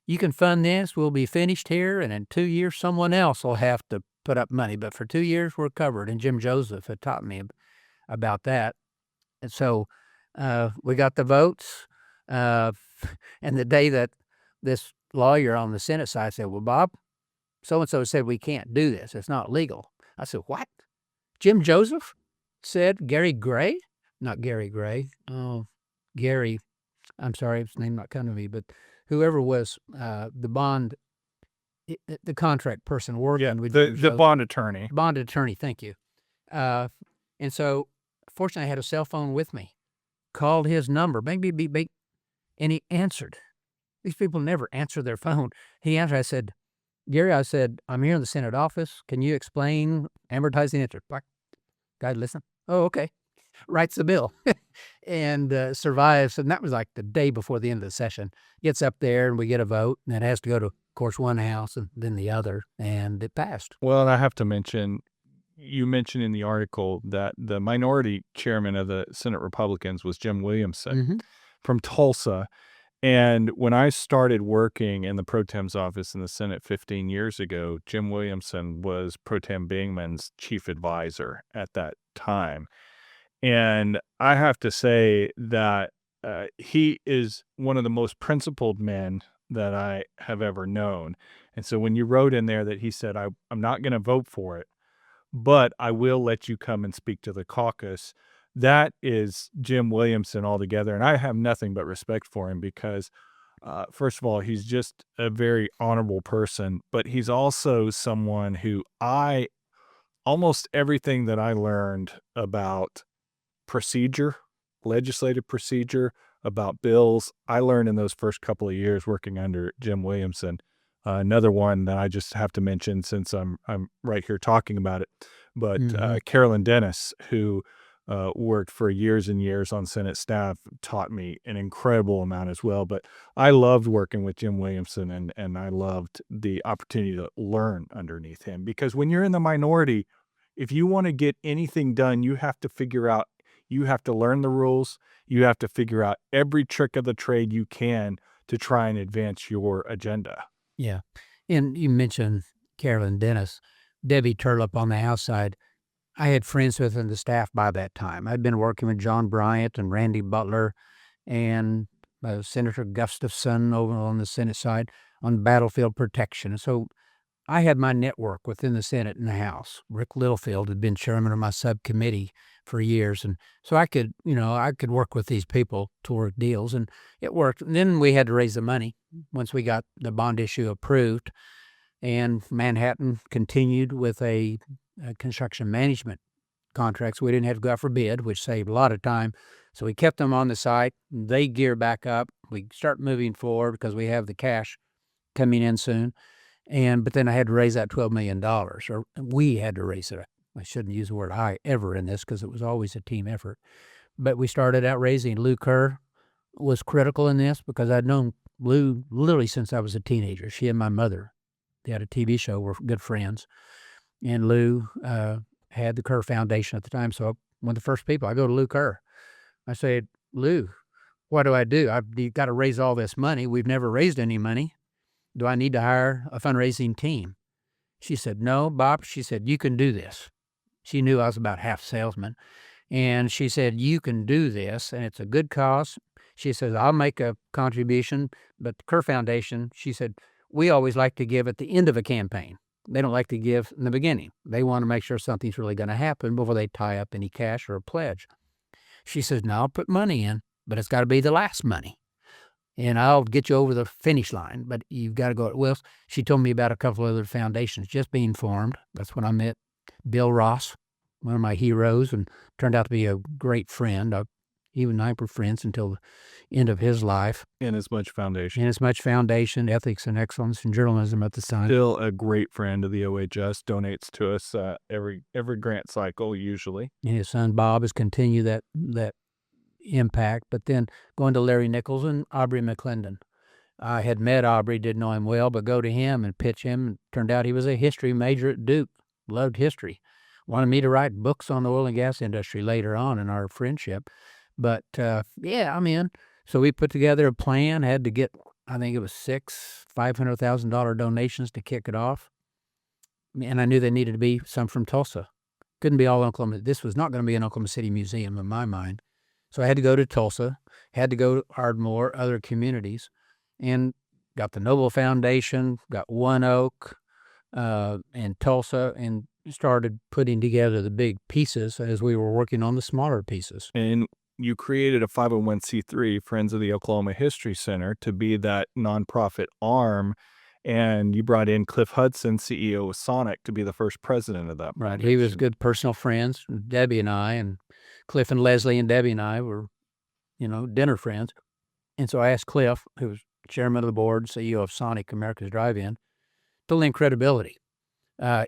You can fund this. We'll be finished here. And in 2 years, someone else will have to put up money. But for 2 years, we're covered." And Jim Joseph had taught me about that. And so we got the votes. And the day that this lawyer on the Senate side said, "Well, Bob, so-and-so said we can't do this. It's not legal." I said, "What? Jim Joseph said Gary Gray?" Not Gary Gray. Oh, Gary. I'm sorry, his name not coming to me, but whoever was the bond, the contract person working with the bond attorney. Bond attorney, thank you. And so, fortunately, I had a cell phone with me. Called his number, maybe, and he answered. These people never answer their phone. He answered. I said, "Gary," I said, "I'm here in the Senate office. Can you explain amortizing interest?" Guy, listen. "Oh, okay." Writes the bill and survives. And that was like the day before the end of the session. Gets up there and we get a vote, and it has to go to, of course, one house and then the other, and it passed. Well, and I have to mention, you mentioned in the article that the minority chairman of the Senate Republicans was Jim Williamson from Tulsa. And when I started working in the Pro Tem's office in the Senate 15 years ago, Jim Williamson was Pro Tem Bingman's chief advisor at that time. And I have to say that he is one of the most principled men that I have ever known. And so when you wrote in there that he said, I'm not going to vote for it, but I will let you come and speak to the caucus, that is Jim Williamson altogether. And I have nothing but respect for him because, first of all, he's just a very honorable person, but he's also someone who almost everything that I learned about procedure, legislative procedure, about bills, I learned in those first couple of years working under Jim Williamson. Another one that I just have to mention since I'm right here talking about it, but Carolyn Dennis, who worked for years and years on Senate staff, taught me an incredible amount as well. But I loved working with Jim Williamson, and I loved the opportunity to learn underneath him, because when you're in the minority, if you want to get anything done, you have to learn the rules. You have to figure out every trick of the trade you can to try and advance your agenda. Yeah. And you mentioned Carolyn Dennis, Debbie Turlip on the House side. I had friends within the staff by that time. I'd been working with John Bryant and Randy Butler and Senator Gustafson over on the Senate side on battlefield protection. So I had my network within the Senate and the House. Rick Littlefield had been chairman of my subcommittee for years. And so I could work with these people toward deals, and it worked. And then we had to raise the money once we got the bond issue approved. And Manhattan continued with a construction management contracts. We didn't have to go out for bid, which saved a lot of time. So we kept them on the site. They gear back up. We start moving forward because we have the cash coming in soon. But then I had to raise that $12 million, or we had to raise it. I shouldn't use the word I ever in this because it was always a team effort. But we started out raising. Lou Kerr was critical in this because I'd known Lou literally since I was a teenager. She and my mother, they had a TV show, were good friends. And Lou had the Kerr Foundation at the time. So one of the first people, I go to Lou Kerr. I said, Lou, what do I do? I've got to raise all this money. We've never raised any money. Do I need to hire a fundraising team? She said, no, Bob. She said, you can do this. She knew I was about half salesman. And she said, you can do this, and it's a good cause. She says, I'll make a contribution, but the Kerr Foundation, she said, we always like to give at the end of a campaign. They don't like to give in the beginning. They want to make sure something's really going to happen before they tie up any cash or a pledge. She says, no, I'll put money in, but it's got to be the last money. And I'll get you over the finish line, but you've got to go. Well, she told me about a couple of other foundations just being formed. That's when I met Bill Ross, one of my heroes, and turned out to be a great friend. He and I were friends until the end of his life. Inasmuch Foundation. Inasmuch Foundation, Ethics and Excellence in Journalism at the time. Still a great friend of the OHS, donates to us every grant cycle usually. And his son Bob has continued that impact. But then going to Larry Nichols and Aubrey McClendon. I had met Aubrey, didn't know him well, but go to him and pitch him. And turned out he was a history major at Duke, loved history. Wanted me to write books on the oil and gas industry later on in our friendship. But, yeah, I'm in. So we put together a plan, had to get, I think it was 6 $500,000 donations to kick it off. And I knew there needed to be some from Tulsa. Couldn't be all Oklahoma. This was not going to be an Oklahoma City museum in my mind. So I had to go to Tulsa, had to go to Ardmore, other communities, and got the Noble Foundation, got One Oak, and Tulsa, and started putting together the big pieces as we were working on the smaller pieces. And you created a 501c3, Friends of the Oklahoma History Center, to be that nonprofit arm, and you brought in Cliff Hudson, CEO of Sonic, to be the first president of that. Right. He was good personal friends, Debbie and I, and Cliff and Leslie and Debbie and I were, dinner friends. And so I asked Cliff, who was chairman of the board, CEO of Sonic, America's Drive-In, to lend credibility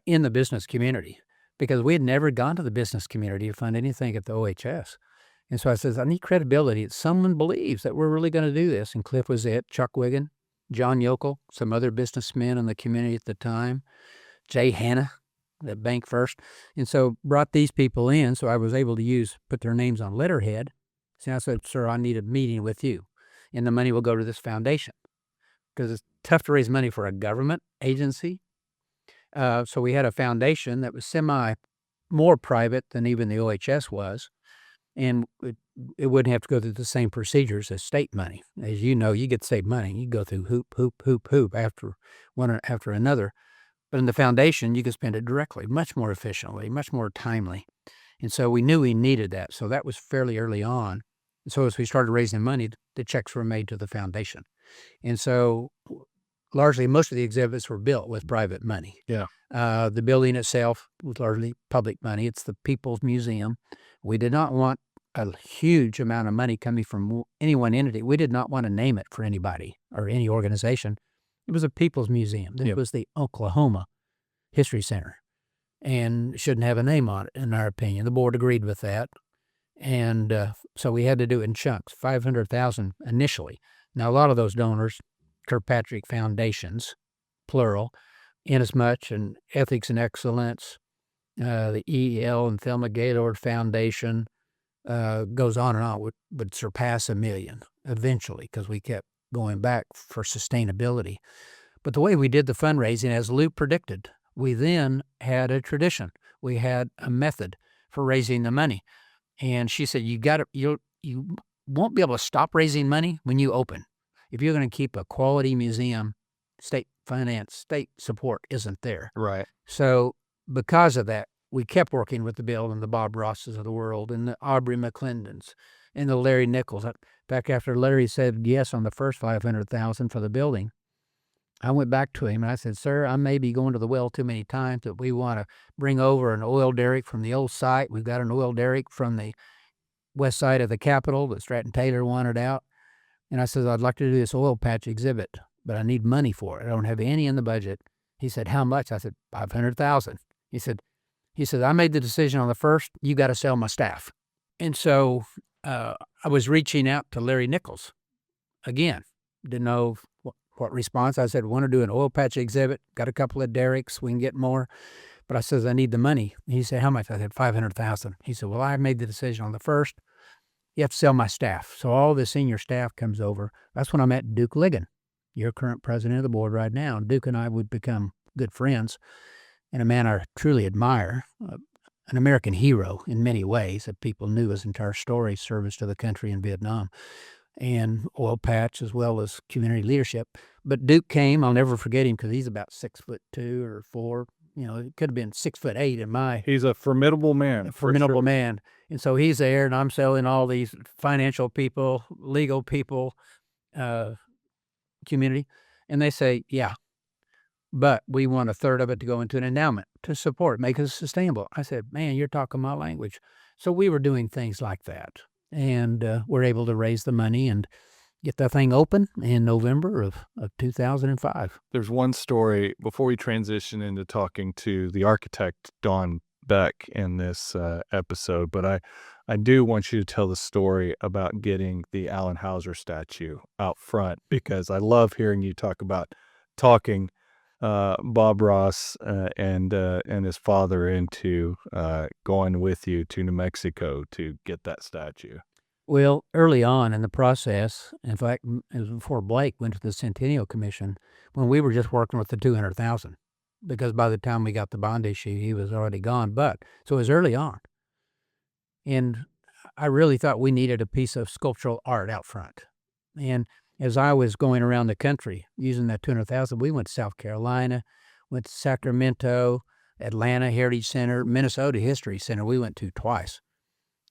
in the business community, because we had never gone to the business community to fund anything at the OHS. And so I says, I need credibility that someone believes that we're really going to do this. And Cliff was it, Chuck Wiggin, John Yokel, some other businessmen in the community at the time, Jay Hanna, at Bank First. And so brought these people in, so I was able to put their names on letterhead. So I said, sir, I need a meeting with you, and the money will go to this foundation, because it's tough to raise money for a government agency. So we had a foundation that was more private than even the OHS was. And it wouldn't have to go through the same procedures as state money. As you know, you get state money, you go through hoop after one after another. But in the foundation, you can spend it directly, much more efficiently, much more timely. And so we knew we needed that. So that was fairly early on. And so as we started raising money, the checks were made to the foundation. And so largely most of the exhibits were built with private money. Yeah. The building itself was largely public money. It's the People's Museum. We did not want a huge amount of money coming from any one entity. We did not want to name it for anybody or any organization. It was a People's Museum. This was the Oklahoma History Center, and shouldn't have a name on it, in our opinion. The board agreed with that. And so we had to do it in chunks, $500,000 initially. Now, a lot of those donors, Kirkpatrick Foundations, plural, Inasmuch and Ethics and Excellence, the EL and Thelma Gaylord Foundation, goes on and on, would surpass $1 million eventually, because we kept going back for sustainability. But the way we did the fundraising, as Lou predicted, we then had a tradition. We had a method for raising the money. And she said, you won't be able to stop raising money when you open. If you're going to keep a quality museum, state finance, state support isn't there. Right. So because of that, we kept working with the Bill and the Bob Rosses of the world, and the Aubrey McClendons, and the Larry Nichols. Back after Larry said yes on the first $500,000 for the building, I went back to him and I said, sir, I may be going to the well too many times, but we want to bring over an oil derrick from the old site. We've got an oil derrick from the west side of the Capitol that Stratton Taylor wanted out. And I said, I'd like to do this oil patch exhibit, but I need money for it. I don't have any in the budget. He said, how much? I said, 500,000. He said, I made the decision on the first, you got to sell my staff. And so I was reaching out to Larry Nichols again. Didn't know what response. I said, want to do an oil patch exhibit. Got a couple of derricks. We can get more. But I says, I need the money. He said, how much? I said, 500,000. He said, well, I made the decision on the first. You have to sell my staff. So all the senior staff comes over. That's when I met Duke Ligon, your current president of the board right now. And Duke and I would become good friends, and a man I truly admire, an American hero in many ways that people knew his entire story, service to the country in Vietnam, and oil patch as well as community leadership. But Duke came, I'll never forget him because he's about 6'2" or 4. You know, it could have been 6'8" in my. He's a formidable man. A formidable man. And so he's there, and I'm selling all these financial people, legal people, community. And they say, yeah, but we want a third of it to go into an endowment to support, make it sustainable. I said, man, you're talking my language. So we were doing things like that. And we're able to raise the money and get that thing open in November of 2005. There's one story before we transition into talking to the architect, Don Beck, in this episode, but I do want you to tell the story about getting the Allen Hauser statue out front, because I love hearing you talk about talking Bob Ross and his father into going with you to New Mexico to get that statue. Well, early on in the process, in fact, it was before Blake went to the Centennial Commission, when we were just working with the 200,000, because by the time we got the bond issue, he was already gone. But so it was early on, and I really thought we needed a piece of sculptural art out front. And as I was going around the country using that 200,000, we went to South Carolina, went to Sacramento, Atlanta Heritage Center, Minnesota History Center. We went to twice.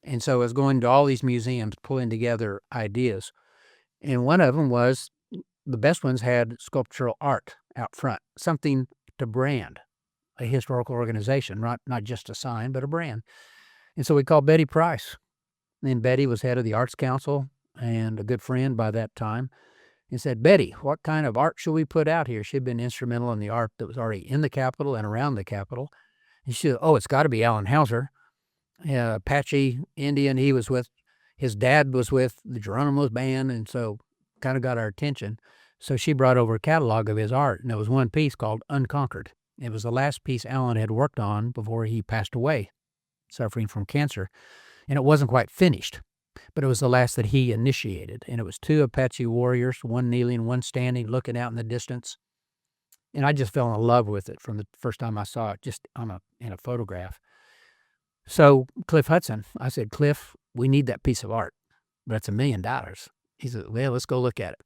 And so I was going to all these museums, pulling together ideas. And one of them was, the best ones had sculptural art out front, something to brand a historical organization, not just a sign, but a brand. And so we called Betty Price. And Betty was head of the Arts Council and a good friend by that time, and said, Betty, what kind of art should we put out here? She'd been instrumental in the art that was already in the Capitol and around the Capitol. And she said, oh, it's got to be Allen Hauser. Apache Indian, he was with, his dad was with the Geronimo's band, and so kind of got our attention. So she brought over a catalog of his art, and there was one piece called Unconquered. It was the last piece Allen had worked on before he passed away, suffering from cancer. And it wasn't quite finished, but it was the last that he initiated. And it was two Apache warriors, one kneeling, one standing, looking out in the distance. And I just fell in love with it from the first time I saw it, just in a photograph. So Cliff Hudson, I said, Cliff, we need that piece of art, but it's $1 million. He said, well, let's go look at it.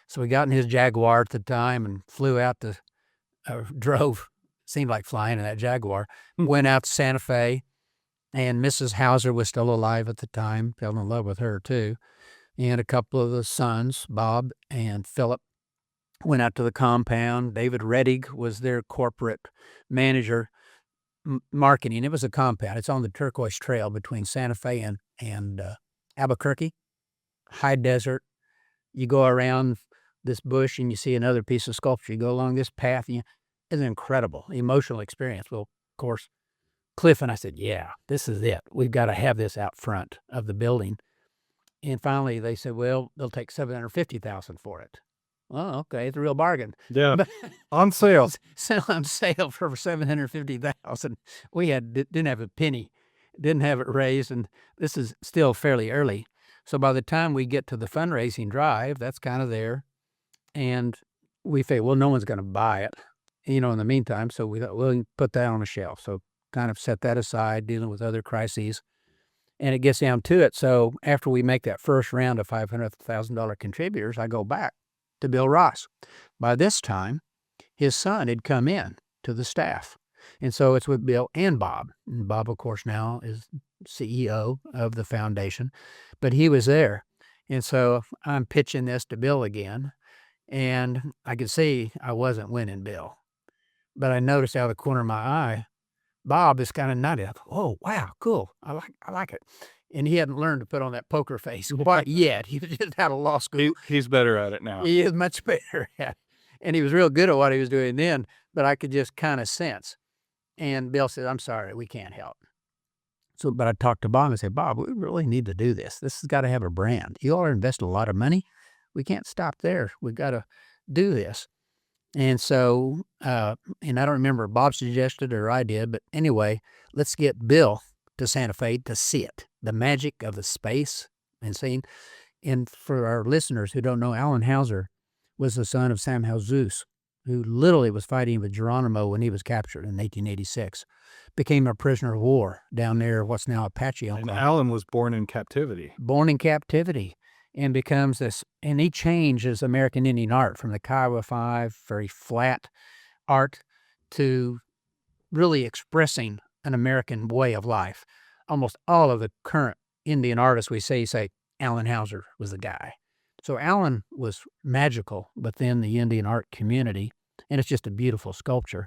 So we got in his Jaguar at the time and flew out to, drove, seemed like flying in that Jaguar, went out to Santa Fe, and Mrs. Hauser was still alive at the time, fell in love with her too. And a couple of the sons, Bob and Philip, went out to the compound. David Reddig was their corporate manager, marketing. It was a compound. It's on the Turquoise Trail between Santa Fe and Albuquerque, high desert. You go around this bush and you see another piece of sculpture. You go along this path. It's an incredible emotional experience. Well, of course, Cliff and I said, yeah, this is it. We've got to have this out front of the building. And finally they said, well, they'll take $750,000 for it. Oh, okay, it's a real bargain. Yeah, on sale. On sale for $750,000. We didn't have a penny, didn't have it raised, and this is still fairly early. So by the time we get to the fundraising drive, that's kind of there, and we say, well, no one's going to buy it, in the meantime. So we thought, we'll put that on a shelf. So kind of set that aside, dealing with other crises, and it gets down to it. So after we make that first round of $500,000 contributors, I go back to Bill Ross. By this time, his son had come in to the staff. And so it's with Bill and Bob. And Bob, of course, now is CEO of the foundation, but he was there. And so I'm pitching this to Bill again, and I could see I wasn't winning Bill. But I noticed out of the corner of my eye, Bob is kind of nodding. Oh, wow, cool. I like it. And he hadn't learned to put on that poker face quite yet. He was just out of law school. He's better at it now. He is much better at it. And he was real good at what he was doing then, but I could just kind of sense. And Bill said, "I'm sorry, we can't help." So, but I talked to Bob and said, "Bob, we really need to do this. This has got to have a brand. You all are investing a lot of money. We can't stop there. We've got to do this." And so, and I don't remember if Bob suggested or I did, but anyway, let's get Bill to Santa Fe to see it, the magic of the space and seeing. And for our listeners who don't know, Alan Hauser was the son of Sam Zeus, who literally was fighting with Geronimo when he was captured in 1886, became a prisoner of war down there, what's now Apache, And Oklahoma. Alan was born in captivity. Born in captivity, and becomes this, and he changes American Indian art from the Kiowa Five, very flat art, to really expressing an American way of life. Almost all of the current Indian artists we say Alan Hauser was the guy. So Alan was magical within the Indian art community, and it's just a beautiful sculpture.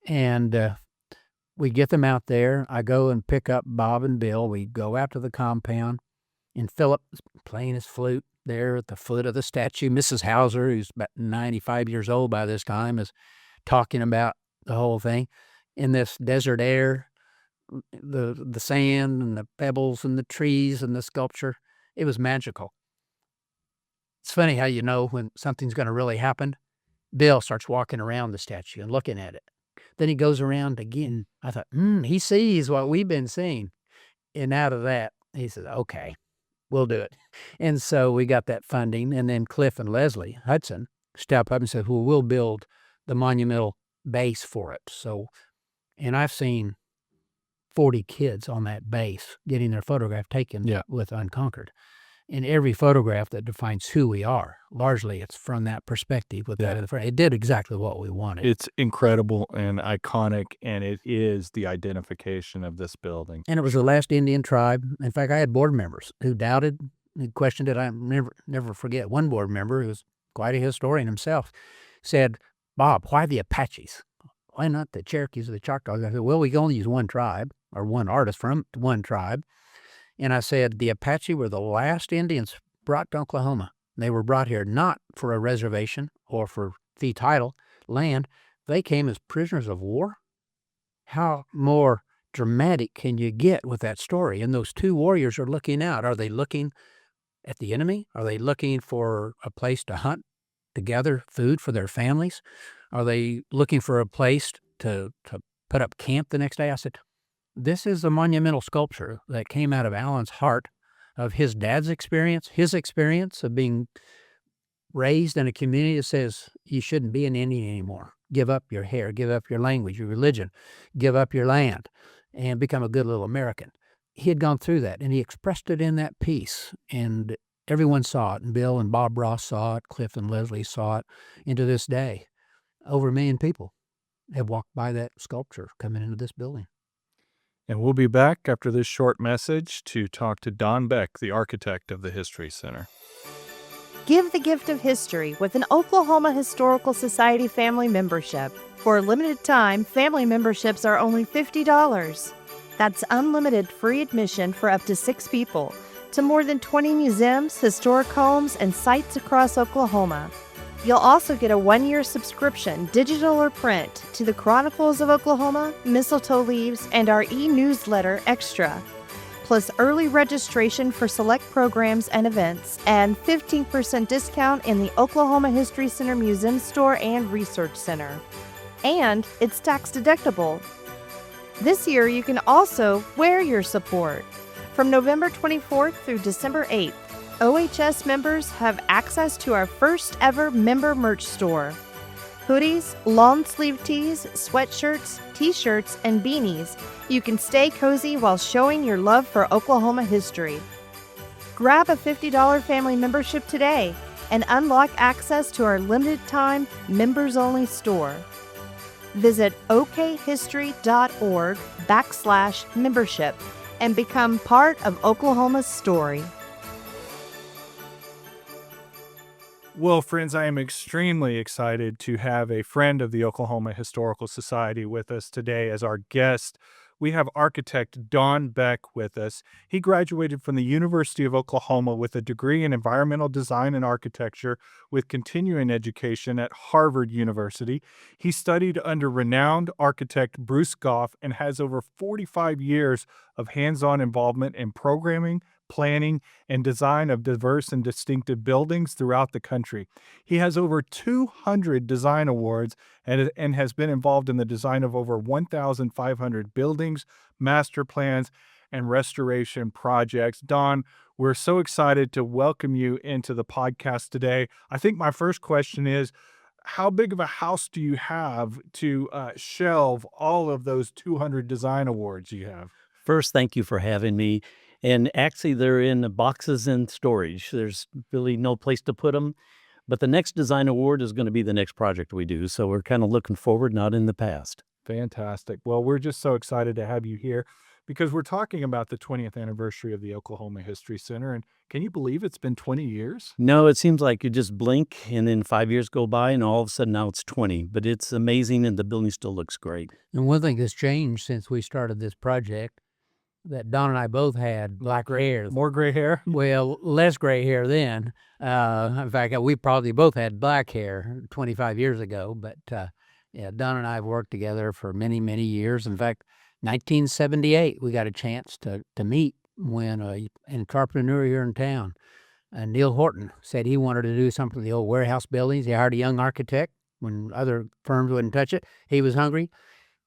And we get them out there. I go and pick up Bob and Bill. We go out to the compound, and Philip is playing his flute there at the foot of the statue. Mrs. Hauser, who's about 95 years old by this time, is talking about the whole thing. In this desert air, the sand and the pebbles and the trees and the sculpture, it was magical. It's funny how you know when something's going to really happen. Bill starts walking around the statue and looking at it. Then he goes around again. I thought, he sees what we've been seeing. And out of that, he says, "Okay, we'll do it." And so we got that funding. And then Cliff and Leslie Hudson stepped up and said, "Well, we'll build the monumental base for it." So, and I've seen 40 kids on that base getting their photograph taken with Unconquered. In every photograph that defines who we are, largely it's from that perspective with that in the front. It did exactly what we wanted. It's incredible and iconic, and it is the identification of this building. And it was the last Indian tribe. In fact, I had board members who doubted, who questioned it. I never forget one board member who was quite a historian himself said, "Bob, why the Apaches? Why not the Cherokees or the Choctaws?" I said, "Well, we can only use one tribe or one artist from one tribe." And I said, the Apache were the last Indians brought to Oklahoma. They were brought here not for a reservation or for fee title land. They came as prisoners of war. How more dramatic can you get with that story? And those two warriors are looking out. Are they looking at the enemy? Are they looking for a place to hunt, to gather food for their families? Are they looking for a place to put up camp the next day? I said, this is a monumental sculpture that came out of Alan's heart, of his dad's experience, his experience of being raised in a community that says you shouldn't be an Indian anymore. Give up your hair, give up your language, your religion, give up your land, and become a good little American. He had gone through that, and he expressed it in that piece, and everyone saw it, and Bill and Bob Ross saw it, Cliff and Leslie saw it, and to this day, over 1 million people have walked by that sculpture coming into this building. And we'll be back after this short message to talk to Don Beck, the architect of the History Center. Give the gift of history with an Oklahoma Historical Society family membership. For a limited time, family memberships are only $50. That's unlimited free admission for up to 6 people to more than 20 museums, historic homes, and sites across Oklahoma. You'll also get a 1-year subscription, digital or print, to the Chronicles of Oklahoma, Mistletoe Leaves, and our e-newsletter Extra, plus early registration for select programs and events, and 15% discount in the Oklahoma History Center Museum Store and Research Center. And it's tax deductible. This year, you can also wear your support. From November 24th through December 8th, OHS members have access to our first ever member merch store. Hoodies, long sleeve tees, sweatshirts, t-shirts, and beanies. You can stay cozy while showing your love for Oklahoma history. Grab a $50 family membership today and unlock access to our limited time members only store. Visit okhistory.org/membership and become part of Oklahoma's story. Well, friends, I am extremely excited to have a friend of the Oklahoma Historical Society with us today as our guest. we have architect Don Beck with us. He graduated from the University of Oklahoma with a degree in environmental design and architecture with continuing education at Harvard University. He studied under renowned architect Bruce Goff and has over 45 years of hands-on involvement in programming, planning, and design of diverse and distinctive buildings throughout the country. He has over 200 design awards and has been involved in the design of over 1,500 buildings, master plans, and restoration projects. Don, we're so excited to welcome you into the podcast today. I think my first question is, how big of a house do you have to shelve all of those 200 design awards you have? First, thank you for having me. And actually, they're in the boxes in storage. There's really no place to put them. But the next design award is going to be the next project we do. So we're kind of looking forward, not in the past. Fantastic. Well, we're just so excited to have you here because we're talking about the 20th anniversary of the Oklahoma History Center. And can you believe it's been 20 years? No, it seems like you just blink and then 5 years go by and all of a sudden now it's 20. But it's amazing and the building still looks great. And one thing that's changed since we started this project, that Don and I both had black gray hair. More gray hair? Well, less gray hair then. In fact, we probably both had black hair 25 years ago. But yeah, Don and I have worked together for many, many years. In fact, 1978, we got a chance to meet when an entrepreneur here in town, Neil Horton, said he wanted to do something with the old warehouse buildings. He hired a young architect when other firms wouldn't touch it. He was hungry.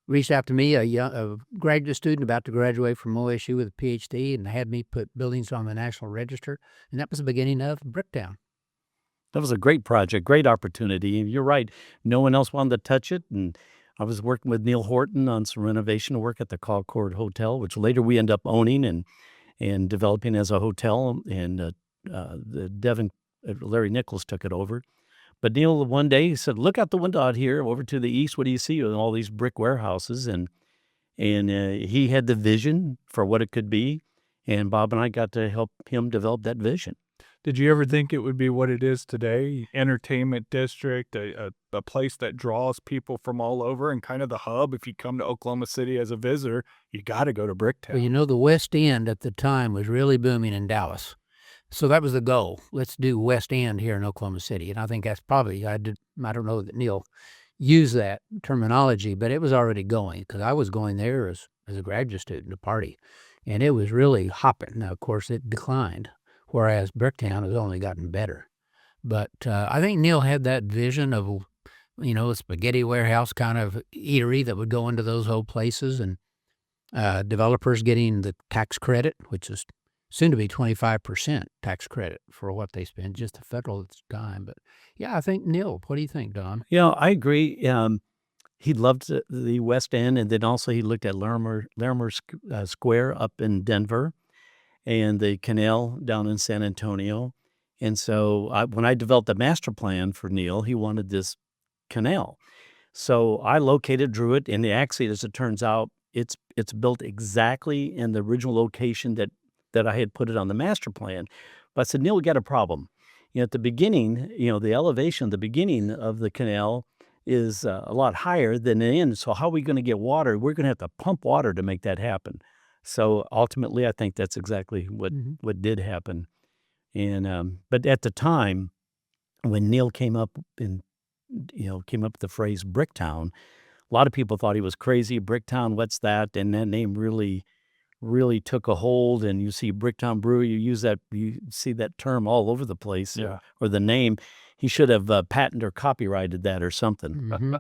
Reached out to me, a graduate student about to graduate from OSU with a PhD, and had me put buildings on the National Register. And that was the beginning of Bricktown. That was a great project, great opportunity. And you're right, no one else wanted to touch it. And I was working with Neil Horton on some renovation work at the Concord Hotel, which later we end up owning and developing as a hotel. And the Devin, Larry Nichols took it over. But Neil, one day, he said, look out the window out here over to the east. What do you see? And all these brick warehouses. And he had the vision for what it could be. And Bob and I got to help him develop that vision. Did you ever think it would be what it is today? Entertainment district, a place that draws people from all over and kind of the hub. If you come to Oklahoma City as a visitor, you got to go to Bricktown. Well, you know, the West End at the time was really booming in Dallas. So that was the goal. Let's do West End here in Oklahoma City. And I think that's probably, I don't know that Neil used that terminology, but it was already going because I was going there as a graduate student to party. And it was really hopping. Now, of course, it declined, whereas Bricktown has only gotten better. But I think Neil had that vision of, you know, a spaghetti warehouse kind of eatery that would go into those old places, and developers getting the tax credit, which is soon to be 25% tax credit for what they spend, just the federal dime. But yeah, I think Neil, what do you think, Don? Yeah, I agree. He loved the West End, and then also he looked at Larimer Square up in Denver and the canal down in San Antonio. And so when I developed the master plan for Neil, he wanted this canal. So I drew it, and actually, as it turns out, it's built exactly in the original location that I had put it on the master plan. But I said, Neil, we got a problem. You know, at the beginning, the elevation, the beginning of the canal is a lot higher than the end. So how are we going to get water? We're going to have to pump water to make that happen. So ultimately, I think that's exactly what did happen. And but at the time, when Neil came up with the phrase Bricktown, a lot of people thought he was crazy. Bricktown, what's that? And that name really took a hold, and you see Bricktown Brewery, you see that term all over the place, or the name. He should have patented or copyrighted that or something. Mm-hmm.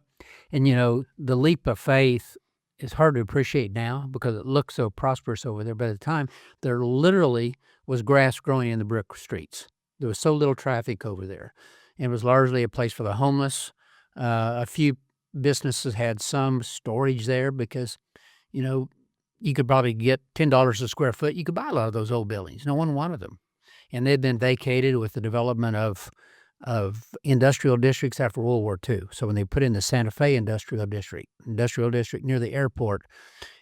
And, the leap of faith is hard to appreciate now because it looks so prosperous over there. But at the time, there literally was grass growing in the brick streets. There was so little traffic over there. And it was largely a place for the homeless. A few businesses had some storage there because, you could probably get $10 a square foot. You could buy a lot of those old buildings. No one wanted them. And they'd been vacated with the development of industrial districts after World War II. So when they put in the Santa Fe industrial district near the airport,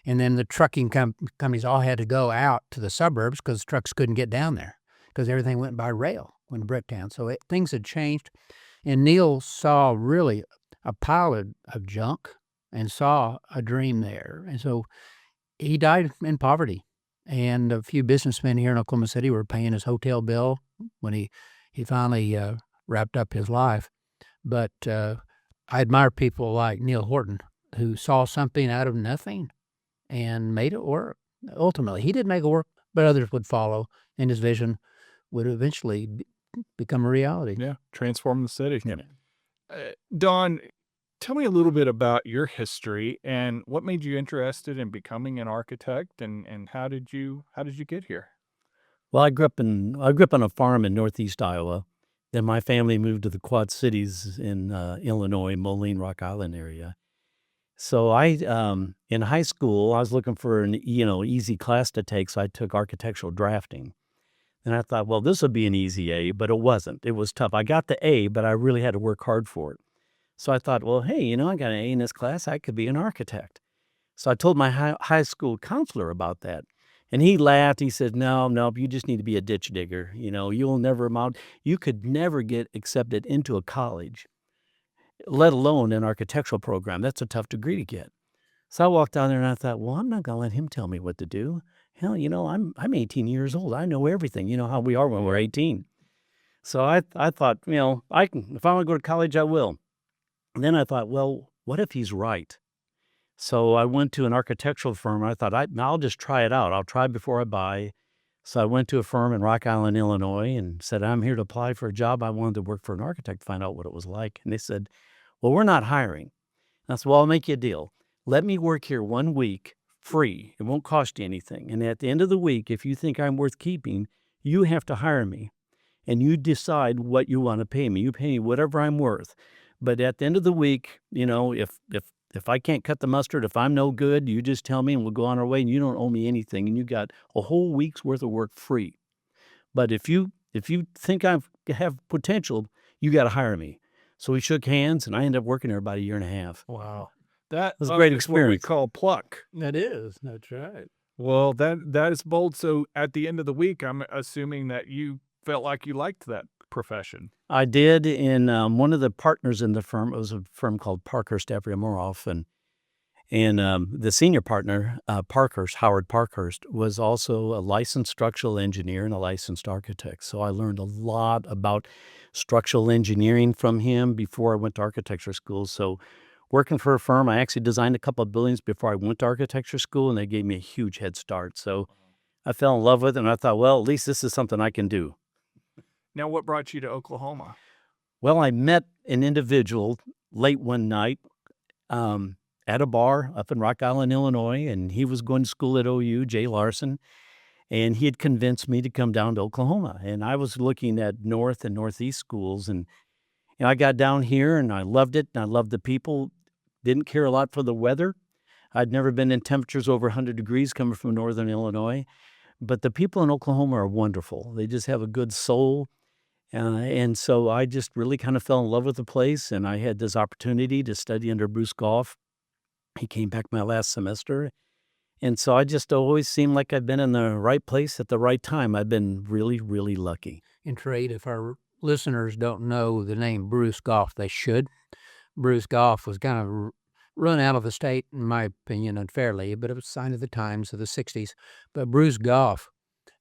and then the trucking companies all had to go out to the suburbs because trucks couldn't get down there because everything went by rail when Bricktown. So things had changed. And Neil saw really a pile of junk and saw a dream there. And so he died in poverty. And a few businessmen here in Oklahoma City were paying his hotel bill when he finally wrapped up his life. But I admire people like Neil Horton, who saw something out of nothing and made it work. Ultimately, he didn't make it work, but others would follow, and his vision would eventually become a reality. Yeah, transform the city. Yeah. Don, tell me a little bit about your history and what made you interested in becoming an architect, and how did you get here? Well, I grew up on a farm in northeast Iowa. Then my family moved to the Quad Cities in Illinois, Moline, Rock Island area. So in high school, I was looking for an easy class to take, so I took architectural drafting. And I thought, well, this would be an easy A, but it wasn't. It was tough. I got the A, but I really had to work hard for it. So I thought, well, hey, I got an A in this class. I could be an architect. So I told my high school counselor about that. And he laughed. He said, no, you just need to be a ditch digger. You'll never amount. You could never get accepted into a college, let alone an architectural program. That's a tough degree to get. So I walked down there and I thought, well, I'm not going to let him tell me what to do. Hell, I'm 18 years old. I know everything. You know how we are when we're 18. So I thought, I can, if I want to go to college, I will. And then I thought, well, what if he's right? So I went to an architectural firm. I thought, I'll just try it out. I'll try before I buy. So I went to a firm in Rock Island, Illinois, and said, I'm here to apply for a job. I wanted to work for an architect, find out what it was like. And they said, well, we're not hiring. And I said, well, I'll make you a deal. Let me work here 1 week free. It won't cost you anything. And at the end of the week, if you think I'm worth keeping, you have to hire me. And you decide what you want to pay me. You pay me whatever I'm worth. But at the end of the week, if I can't cut the mustard, if I'm no good, you just tell me and we'll go on our way, and you don't owe me anything. And you got a whole week's worth of work free. But if you think I have potential, you got to hire me. So we shook hands, and I ended up working there about 1.5 years. Wow. That was a great is what we experience. call pluck. That is. That's right. Well, that is bold. So at the end of the week, I'm assuming that you felt like you liked that profession. I did. And one of the partners in the firm, it was a firm called Parkhurst Moroff, and the senior partner, Howard Parkhurst, was also a licensed structural engineer and a licensed architect. So I learned a lot about structural engineering from him before I went to architecture school. So working for a firm, I actually designed a couple of buildings before I went to architecture school, and they gave me a huge head start. So I fell in love with it, and I thought, well, at least this is something I can do. Now, what brought you to Oklahoma? Well, I met an individual late one night at a bar up in Rock Island, Illinois, and he was going to school at OU, Jay Larson, and he had convinced me to come down to Oklahoma. And I was looking at north and northeast schools, and I got down here, and I loved it, and I loved the people. Didn't care a lot for the weather. I'd never been in temperatures over 100 degrees coming from northern Illinois. But the people in Oklahoma are wonderful. They just have a good soul. And so I just really kind of fell in love with the place, and I had this opportunity to study under Bruce Goff. He came back my last semester. And so I just always seemed like I've been in the right place at the right time. I've been really, really lucky. In trade, if our listeners don't know the name Bruce Goff, they should. Bruce Goff was kind of run out of the state, in my opinion, unfairly, but it was a sign of the times of the 60s. But Bruce Goff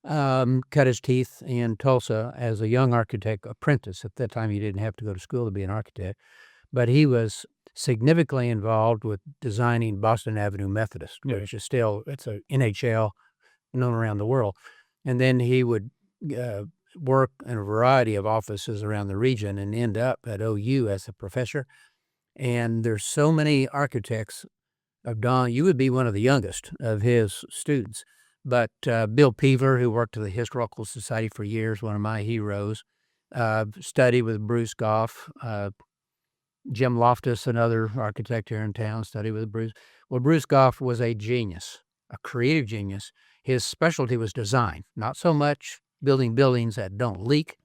cut his teeth in Tulsa as a young architect apprentice. At that time, he didn't have to go to school to be an architect, but he was significantly involved with designing Boston Avenue Methodist, which is still, it's a NHL known around the world. And then he would work in a variety of offices around the region and end up at OU as a professor. And there's so many architects of Don. You would be one of the youngest of his students. But Bill Peever, who worked at the Historical Society for years, one of my heroes, studied with Bruce Goff. Jim Loftus, another architect here in town, studied with Bruce. Well, Bruce Goff was a genius, a creative genius. His specialty was design, not so much building buildings that don't leak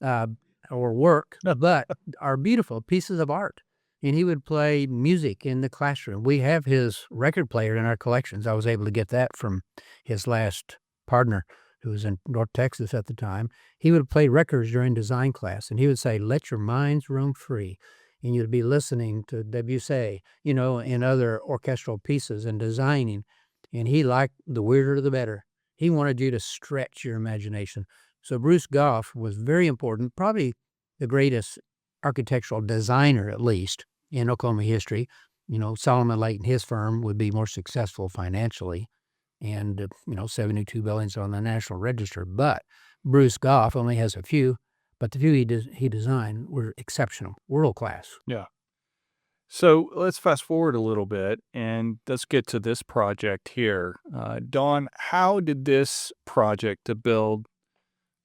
or work, but are beautiful pieces of art. And he would play music in the classroom. We have his record player in our collections. I was able to get that from his last partner, who was in North Texas at the time. He would play records during design class, and he would say, let your minds roam free. And you'd be listening to Debussy, and other orchestral pieces and designing. and he liked the weirder the better. He wanted you to stretch your imagination. So Bruce Goff was very important, probably the greatest architectural designer, at least, in Oklahoma history. Solomon Lake and his firm would be more successful financially, and 72 buildings on the National Register. But Bruce Goff only has a few, but the few he designed were exceptional, world class. Yeah. So let's fast forward a little bit and let's get to this project here. Don, how did this project to build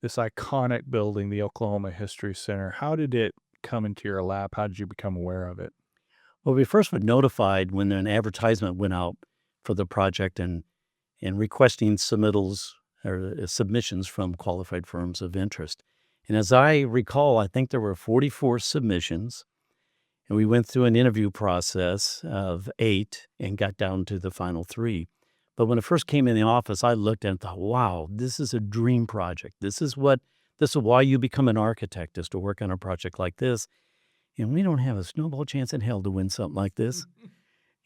this iconic building, the Oklahoma History Center, how did it come into your lap? How did you become aware of it? Well, we first were notified when an advertisement went out for the project and requesting submittals or submissions from qualified firms of interest. And as I recall, I think there were 44 submissions, and we went through an interview process of 8 and got down to the final 3. But when it first came in the office, I looked at it and thought, wow, this is a dream project. This is why you become an architect, is to work on a project like this. And we don't have a snowball chance in hell to win something like this.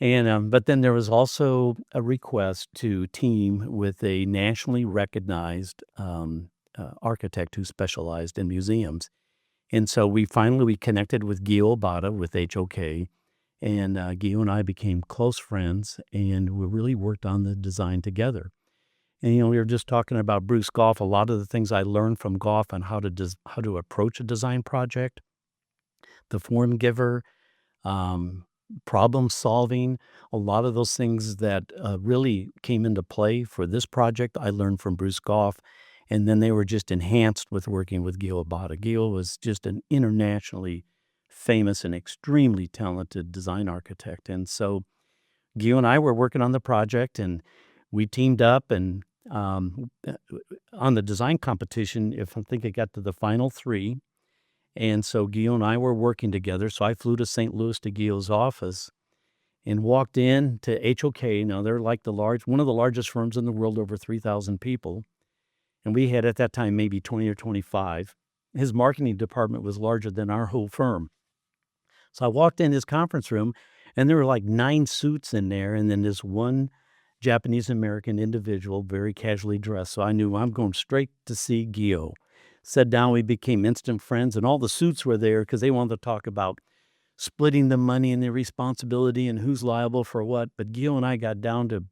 And but then there was also a request to team with a nationally recognized architect who specialized in museums. And so we connected with Gio Obata with HOK, and Gio and I became close friends, and we really worked on the design together. And we were just talking about Bruce Goff. A lot of the things I learned from Goff on how to approach a design project, the form giver, problem solving, a lot of those things that really came into play for this project, I learned from Bruce Goff. And then they were just enhanced with working with Gio Obata. Gio was just an internationally famous and extremely talented design architect. And so Gio and I were working on the project, and we teamed up, and on the design competition, I think it got to the final 3. And so Gio and I were working together. So I flew to St. Louis to Gio's office and walked in to HOK. Now they're like one of the largest firms in the world, over 3,000 people. And we had at that time maybe 20 or 25. His marketing department was larger than our whole firm. So I walked in his conference room, and there were like 9 suits in there, and then this one Japanese-American individual, very casually dressed. So I knew I'm going straight to see Gio. Sat down, we became instant friends, and all the suits were there because they wanted to talk about splitting the money and the responsibility and who's liable for what. But Gio and I got down to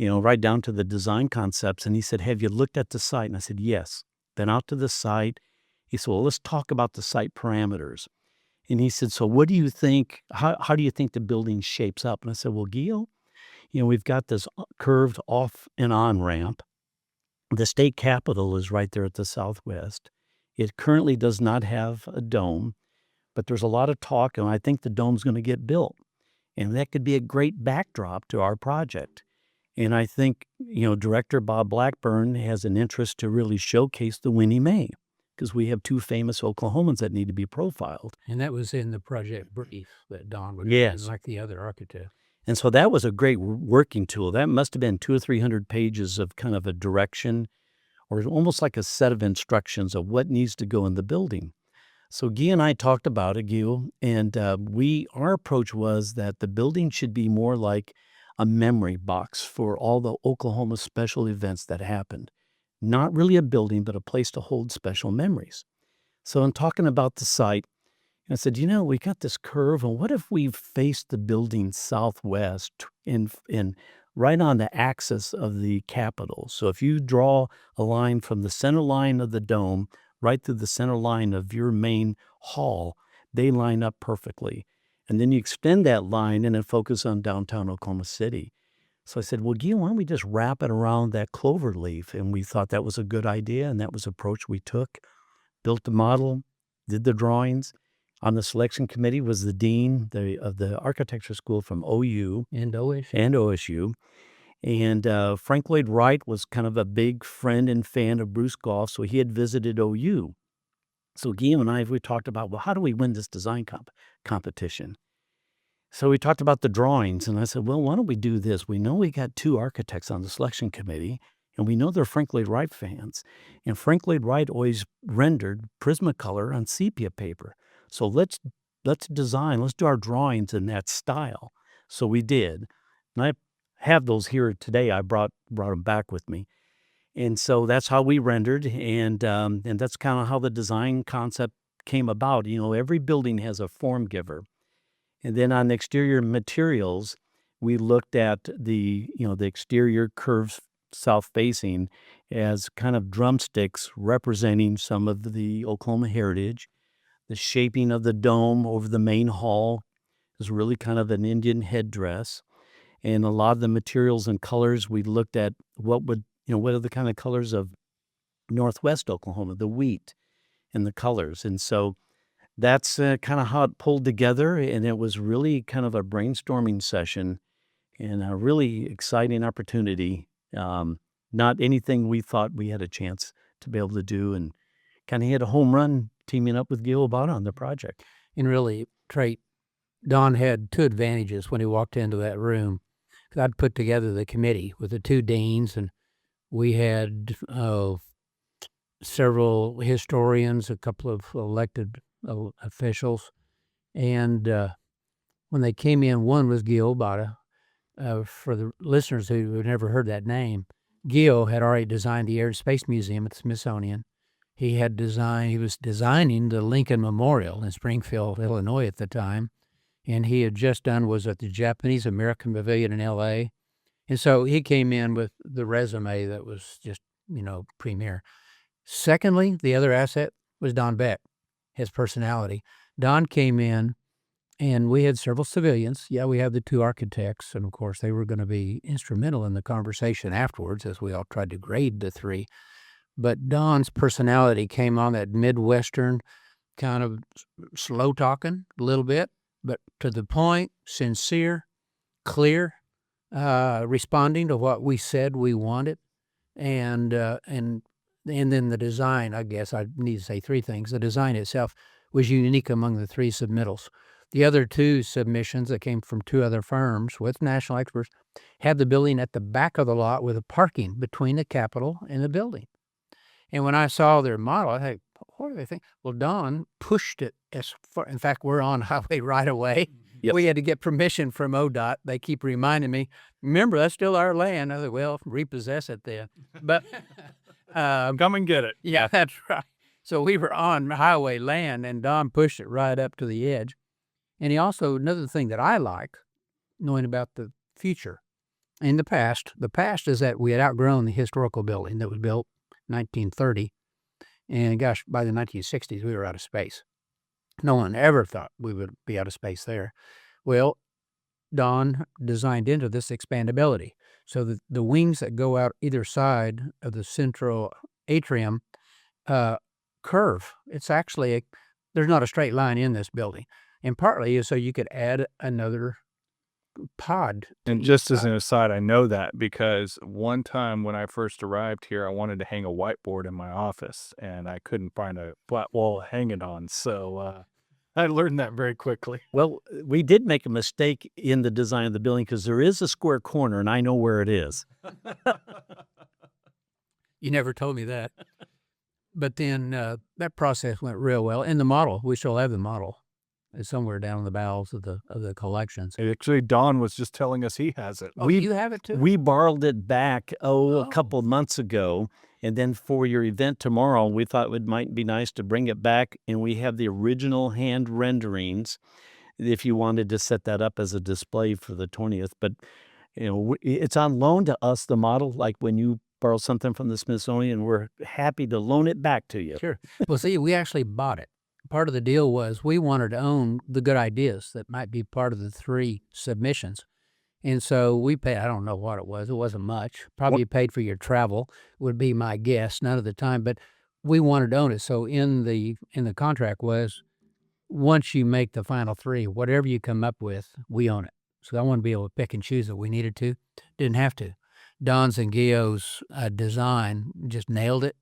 right down to the design concepts. And he said, have you looked at the site? And I said, yes. Been out to the site. He said, well, let's talk about the site parameters. And he said, so what do you think, how do you think the building shapes up? And I said, well, Gio, we've got this curved off and on ramp. The state capitol is right there at the southwest. It currently does not have a dome, but there's a lot of talk, and I think the dome's going to get built. And that could be a great backdrop to our project. And I think, Director Bob Blackburn has an interest to really showcase the Winnie Mae, because we have 2 famous Oklahomans that need to be profiled. And that was in the project brief that Don would Yes. like the other architect. And so that was a great working tool. That must have been 200 or 300 pages of kind of a direction, or almost like a set of instructions of what needs to go in the building. So Gio and I talked about it, Gio, and our approach was that the building should be more like a memory box for all the Oklahoma special events that happened. Not really a building, but a place to hold special memories. So in talking about the site, I said, we got this curve, and what if we faced the building southwest in right on the axis of the Capitol? So if you draw a line from the center line of the dome right through the center line of your main hall, they line up perfectly. And then you extend that line and then focus on downtown Oklahoma City. So I said, well, Gil, why don't we just wrap it around that clover leaf? And we thought that was a good idea, and that was the approach we took. Built the model, did the drawings. On the selection committee was the dean of the architecture school from OU. And OSU. And OSU. And Frank Lloyd Wright was kind of a big friend and fan of Bruce Goff, so he had visited OU. So Gil and I, we talked about, well, how do we win this design competition? So we talked about the drawings, and I said, well, why don't we do this? We know we got 2 architects on the selection committee, and we know they're Frank Lloyd Wright fans. And Frank Lloyd Wright always rendered Prismacolor on sepia paper. So let's do our drawings in that style. So we did. And I have those here today. I brought them back with me. And so that's how we rendered, and that's kind of how the design concept came about. Every building has a form giver. And then on exterior materials, we looked at the exterior curves south facing as kind of drumsticks representing some of the Oklahoma heritage. The shaping of the dome over the main hall is really kind of an Indian headdress. And a lot of the materials and colors, we looked at what are the kind of colors of Northwest Oklahoma, the wheat and the colors. And so that's kind of how it pulled together. And it was really kind of a brainstorming session and a really exciting opportunity. Not anything we thought we had a chance to be able to do, and kind of hit a home run teaming up with Gil Abada on the project. And really, Trey, Don had two advantages when he walked into that room. I'd put together the committee with the two deans, and we had several historians, a couple of elected officials. And when they came in, one was Gil Abada. For the listeners who had never heard that name, Gil had already designed the Air and Space Museum at the Smithsonian. He was designing the Lincoln Memorial in Springfield, Illinois at the time. And he had just done was at the Japanese American Pavilion in L.A. And so he came in with the resume that was just, premier. Secondly, the other asset was Don Beck, his personality. Don came in, and we had several civilians. Yeah, we had the two architects, and of course they were going to be instrumental in the conversation afterwards as we all tried to grade the three. But Don's personality came on, that Midwestern kind of slow talking a little bit, but to the point, sincere, clear, responding to what we said we wanted. And then the design, I guess I need to say three things. The design itself was unique among the three submittals. The other two submissions that came from two other firms with national experts had the building at the back of the lot with a parking between the Capitol and the building. And when I saw their model, I thought, what do they think? Well, Don pushed it as far. In fact, we're on highway right away. Yep. We had to get permission from ODOT. They keep reminding me, remember, that's still our land. I thought, well, repossess it then. But Come and get it. yeah, that's right. So we were on highway land, and Don pushed it right up to the edge. And he also, another thing that I like, knowing about the future and the past is that we had outgrown the historical building that was built in 1930. And gosh, by the 1960s, we were out of space. No one ever thought we would be out of space there. Well, Don designed into this expandability. So that the wings that go out either side of the central atrium curve. It's actually, there's not a straight line in this building. And partly is so you could add another pod. And just as an aside, I know that because one time when I first arrived here, I wanted to hang a whiteboard in my office, and I couldn't find a flat wall to hang it on. So I learned that very quickly. Well, we did make a mistake in the design of the building because there is a square corner, and I know where it is. You never told me that. But then that process went real well. And the model, we still have the model. It's somewhere down in the bowels of the collections. Actually, Don was just telling us he has it. Oh, you have it too? We borrowed it back, a couple of months ago. And then for your event tomorrow, we thought it might be nice to bring it back. And we have the original hand renderings if you wanted to set that up as a display for the 20th. But, it's on loan to us, the model, like when you borrow something from the Smithsonian, we're happy to loan it back to you. Sure. Well, see, we actually bought it. Part of the deal was we wanted to own the good ideas that might be part of the three submissions. And so we paid, I don't know what it was. It wasn't much. Probably paid for your travel would be my guess, none of the time. But we wanted to own it. So in the contract was once you make the final three, whatever you come up with, we own it. So I want to be able to pick and choose if we needed to. Didn't have to. Don's and Gio's design just nailed it.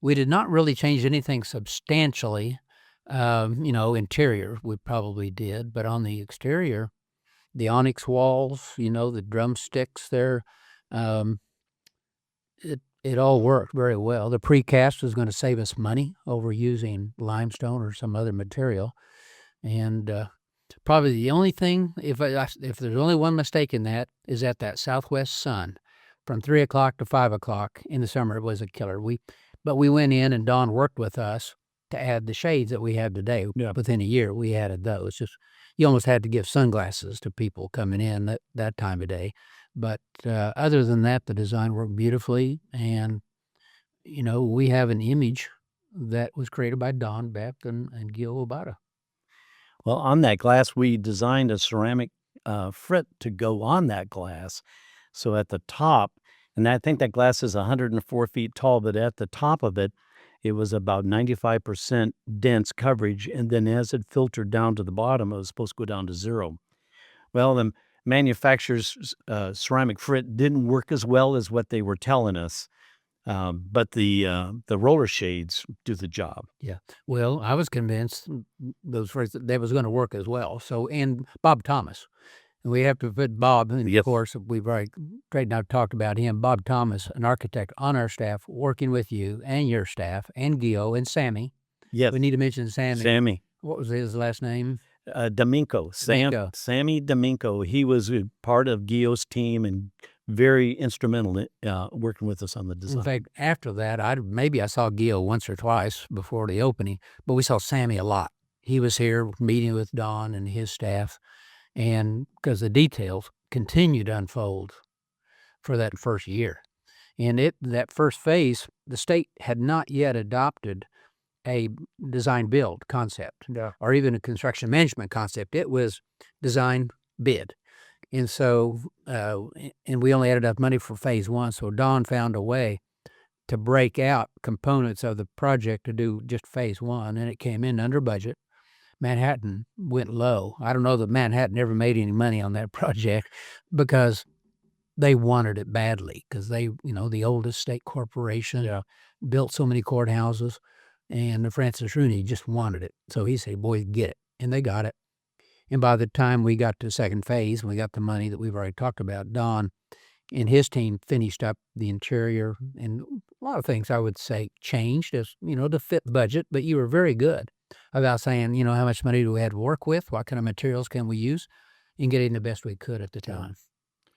We did not really change anything substantially. Interior, we probably did, but on the exterior, the onyx walls, the drumsticks there, it all worked very well. The precast was going to save us money over using limestone or some other material. And Probably the only thing, if there's only one mistake in that, is that southwest sun from 3 o'clock to 5 o'clock in the summer was a killer. But we went in and Don worked with us to add the shades that we have today. Yeah. Within a year, we added those. Just you almost had to give sunglasses to people coming in that time of day. But other than that, the design worked beautifully. And, we have an image that was created by Don Beck and Gil Obata. Well, on that glass, we designed a ceramic frit to go on that glass. So at the top, and I think that glass is 104 feet tall, but at the top of it, it was about 95% dense coverage. And then as it filtered down to the bottom, it was supposed to go down to 0. Well, the manufacturer's ceramic frit didn't work as well as what they were telling us. But the roller shades do the job. Yeah. Well, I was convinced that was going to work as well. So, and Bob Thomas. And we have to put Bob, and Yes. of course, we've already right now talked about him. Bob Thomas, an architect on our staff, working with you and your staff, and Gio and Sammy. Yes, We need to mention Sammy. Sammy What was his last name? Domingo. Domingo. Sammy Domingo. He was a part of Gio's team and very instrumental in working with us on the design. In fact, after that, I saw Gio once or twice before the opening, but we saw Sammy a lot. He was here meeting with Don and his staff, and because the details continued to unfold for that first year. And that first phase, the state had not yet adopted a design build concept Yeah. or even a construction management concept. It was design bid. And so, and we only had enough money for phase 1. So Don found a way to break out components of the project to do just phase 1, and it came in under budget. Manhattan went low. I don't know that Manhattan ever made any money on that project because they wanted it badly because they, the oldest state corporation, built so many courthouses, and Francis Rooney just wanted it. So he said, boys, get it. And they got it. And by the time we got to second phase, we got the money that we've already talked about, Don and his team finished up the interior, and a lot of things I would say changed as, to fit budget, but you were very good about saying, how much money do we have to work with? What kind of materials can we use? And getting the best we could at the time.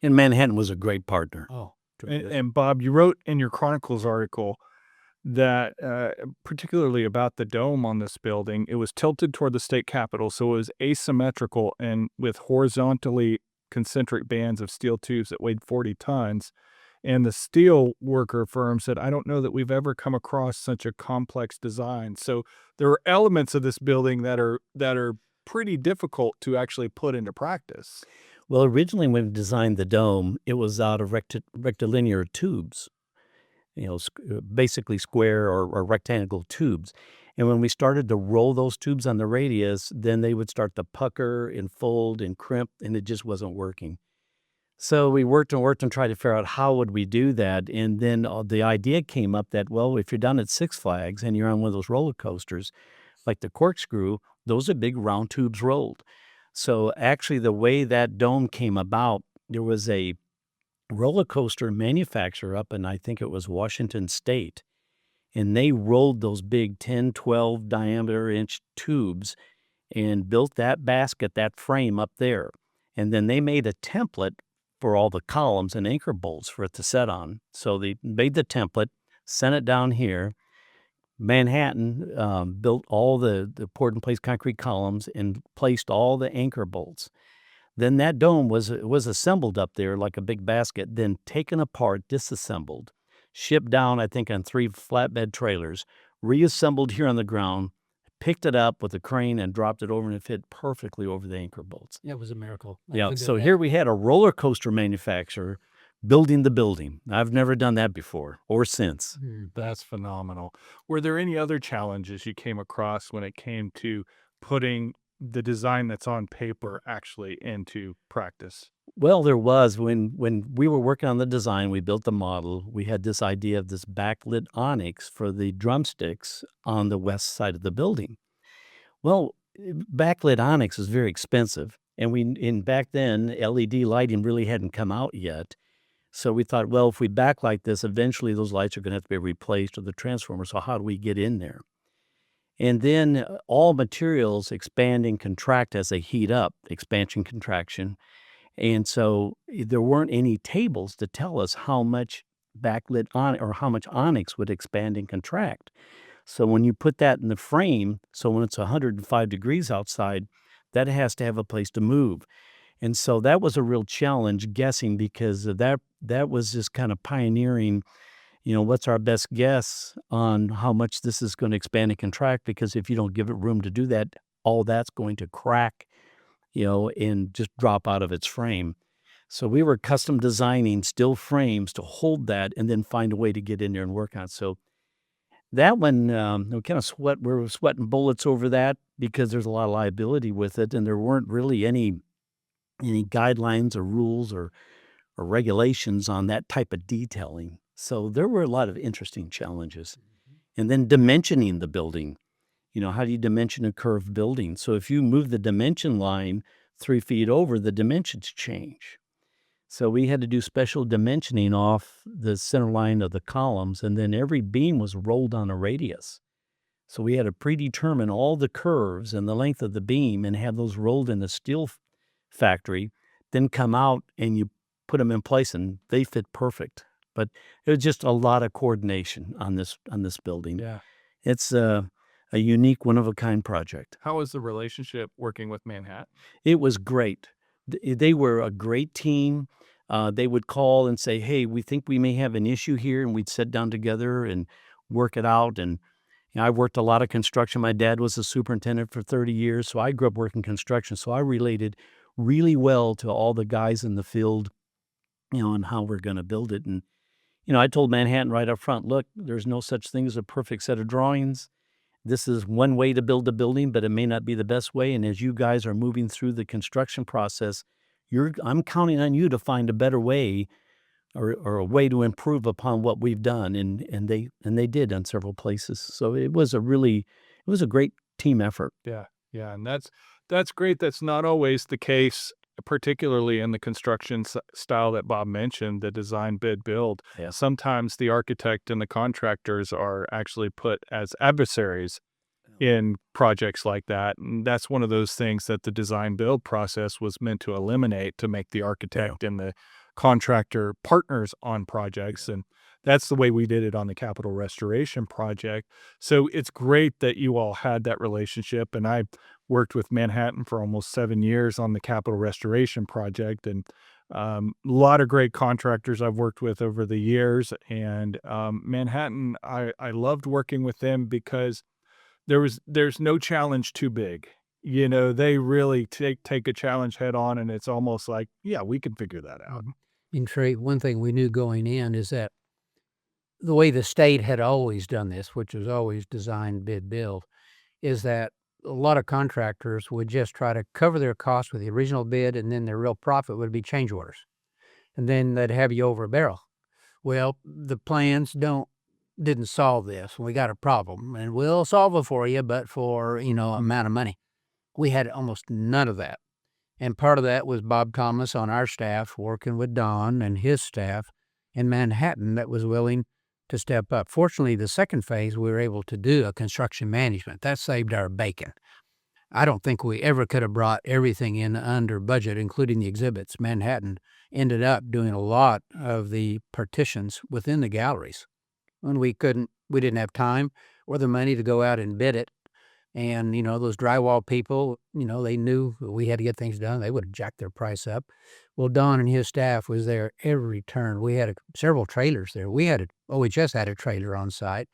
And Manhattan was a great partner. Oh, And Bob, you wrote in your Chronicles article that particularly about the dome on this building, it was tilted toward the state capitol, so it was asymmetrical and with horizontally concentric bands of steel tubes that weighed 40 tons. And the steel worker firm said, I don't know that we've ever come across such a complex design. So there are elements of this building that are pretty difficult to actually put into practice. Well, originally when we designed the dome, it was out of rectilinear tubes, basically square or rectangle tubes. And when we started to roll those tubes on the radius, then they would start to pucker and fold and crimp, and it just wasn't working. So we worked and tried to figure out how would we do that. And then the idea came up that, well, if you're down at Six Flags and you're on one of those roller coasters, like the corkscrew, those are big round tubes rolled. So actually the way that dome came about, there was a roller coaster manufacturer up in, I think it was Washington State, and they rolled those big 10, 12 diameter inch tubes and built that basket, that frame up there. And then they made a template for all the columns and anchor bolts for it to set on. So they made the template, sent it down here. Manhattan built all the poured in place concrete columns and placed all the anchor bolts. Then that dome was assembled up there like a big basket, then taken apart, disassembled, shipped down, I think, on 3 flatbed trailers, reassembled here on the ground, picked it up with a crane and dropped it over, and it fit perfectly over the anchor bolts. It was a miracle. Yeah, so here we had a roller coaster manufacturer building the building. I've never done that before or since. That's phenomenal. Were there any other challenges you came across when it came to putting the design that's on paper actually into practice? Well, there was. When we were working on the design, we built the model. We had this idea of this backlit onyx for the drumsticks on the west side of the building. Well, backlit onyx is very expensive. And back then, LED lighting really hadn't come out yet. So we thought, well, if we backlight this, eventually those lights are going to have to be replaced or the transformer. So how do we get in there? And then all materials expand and contract as they heat up, expansion, contraction. And so there weren't any tables to tell us how much backlit on or how much onyx would expand and contract. So when you put that in the frame, so when it's 105 degrees outside, that has to have a place to move. And so that was a real challenge guessing, because of that was just kind of pioneering, what's our best guess on how much this is going to expand and contract, because if you don't give it room to do that, all that's going to crack, and just drop out of its frame. So we were custom designing steel frames to hold that and then find a way to get in there and work on it. So that one, we were sweating bullets over that, because there's a lot of liability with it, and there weren't really any guidelines or rules or regulations on that type of detailing. So there were a lot of interesting challenges. And then dimensioning the building. How do you dimension a curved building? So if you move the dimension line 3 feet over, the dimensions change. So we had to do special dimensioning off the center line of the columns, and then every beam was rolled on a radius. So we had to predetermine all the curves and the length of the beam and have those rolled in a steel factory, then come out and you put them in place and they fit perfect. But it was just a lot of coordination on this building. Yeah. It's a unique, one-of-a-kind project. How was the relationship working with Manhattan? It was great. They were a great team. They would call and say, hey, we think we may have an issue here, and we'd sit down together and work it out. And I worked a lot of construction. My dad was a superintendent for 30 years, so I grew up working construction. So I related really well to all the guys in the field, on how we're going to build it. And, I told Manhattan right up front, look, there's no such thing as a perfect set of drawings. This is one way to build a building, but it may not be the best way. And as you guys are moving through the construction process, I'm counting on you to find a better way or a way to improve upon what we've done. And they did on several places. So it was a great team effort. Yeah. Yeah. And that's great. That's not always the case, particularly in the construction style that Bob mentioned, the design, bid, build. Yeah. Sometimes the architect and the contractors are actually put as adversaries in projects like that. And that's one of those things that the design build process was meant to eliminate, to make the architect and the contractor partners on projects. And that's the way we did it on the Capitol Restoration project. So it's great that you all had that relationship. And I worked with Manhattan for almost 7 years on the Capitol Restoration project, and a lot of great contractors I've worked with over the years. And Manhattan, I loved working with them because there's no challenge too big. They really take a challenge head on, and it's almost like, yeah, we can figure that out. In Trey, one thing we knew going in is that the way the state had always done this, which was always design, bid, build, is that a lot of contractors would just try to cover their costs with the original bid, and then their real profit would be change orders. And then they'd have you over a barrel. Well, the plans didn't solve this. We got a problem, and we'll solve it for you, but for, amount of money. We had almost none of that. And part of that was Bob Thomas on our staff working with Don and his staff in Manhattan that was willing to step up. Fortunately, the second phase, we were able to do a construction management. That saved our bacon. I don't think we ever could have brought everything in under budget, including the exhibits. Manhattan ended up doing a lot of the partitions within the galleries. When we didn't have time or the money to go out and bid it. And, those drywall people, they knew we had to get things done. They would have jacked their price up. Well, Don and his staff was there every turn. We had several trailers there. OHS had a trailer on site.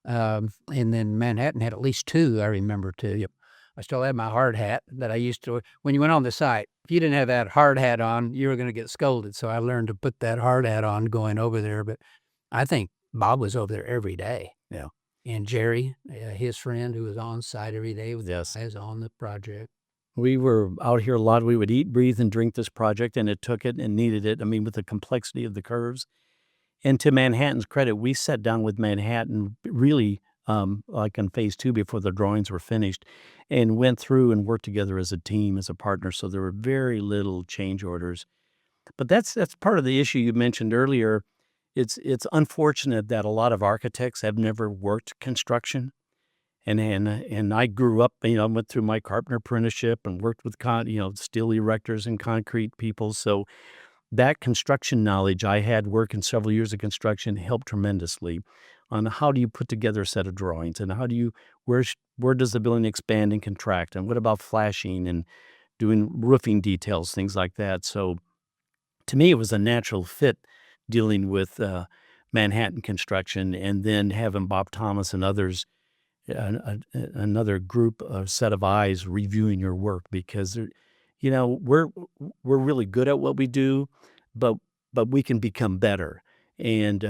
And then Manhattan had at least 2, I remember, too. Yep. I still have my hard hat that I used to, when you went on the site, if you didn't have that hard hat on, you were going to get scolded. So I learned to put that hard hat on going over there. But I think Bob was over there every day. Yeah. And Jerry, his friend, who was on site every day with Yes. guys on the project. We were out here a lot. We would eat, breathe, and drink this project, and it took it and needed it. I mean, with the complexity of the curves. And to Manhattan's credit, we sat down with Manhattan really like on phase 2 before the drawings were finished, and went through and worked together as a team, as a partner. So there were very little change orders. But that's part of the issue you mentioned earlier. It's unfortunate that a lot of architects have never worked construction. And I grew up, I went through my carpenter apprenticeship and worked with steel erectors and concrete people. So that construction knowledge I had working several years of construction helped tremendously on how do you put together a set of drawings, and where does the building expand and contract, and what about flashing and doing roofing details, things like that. So to me, it was a natural fit dealing with Manhattan construction, and then having Bob Thomas and others, another group, a set of eyes reviewing your work, because we're really good at what we do, but we can become better, and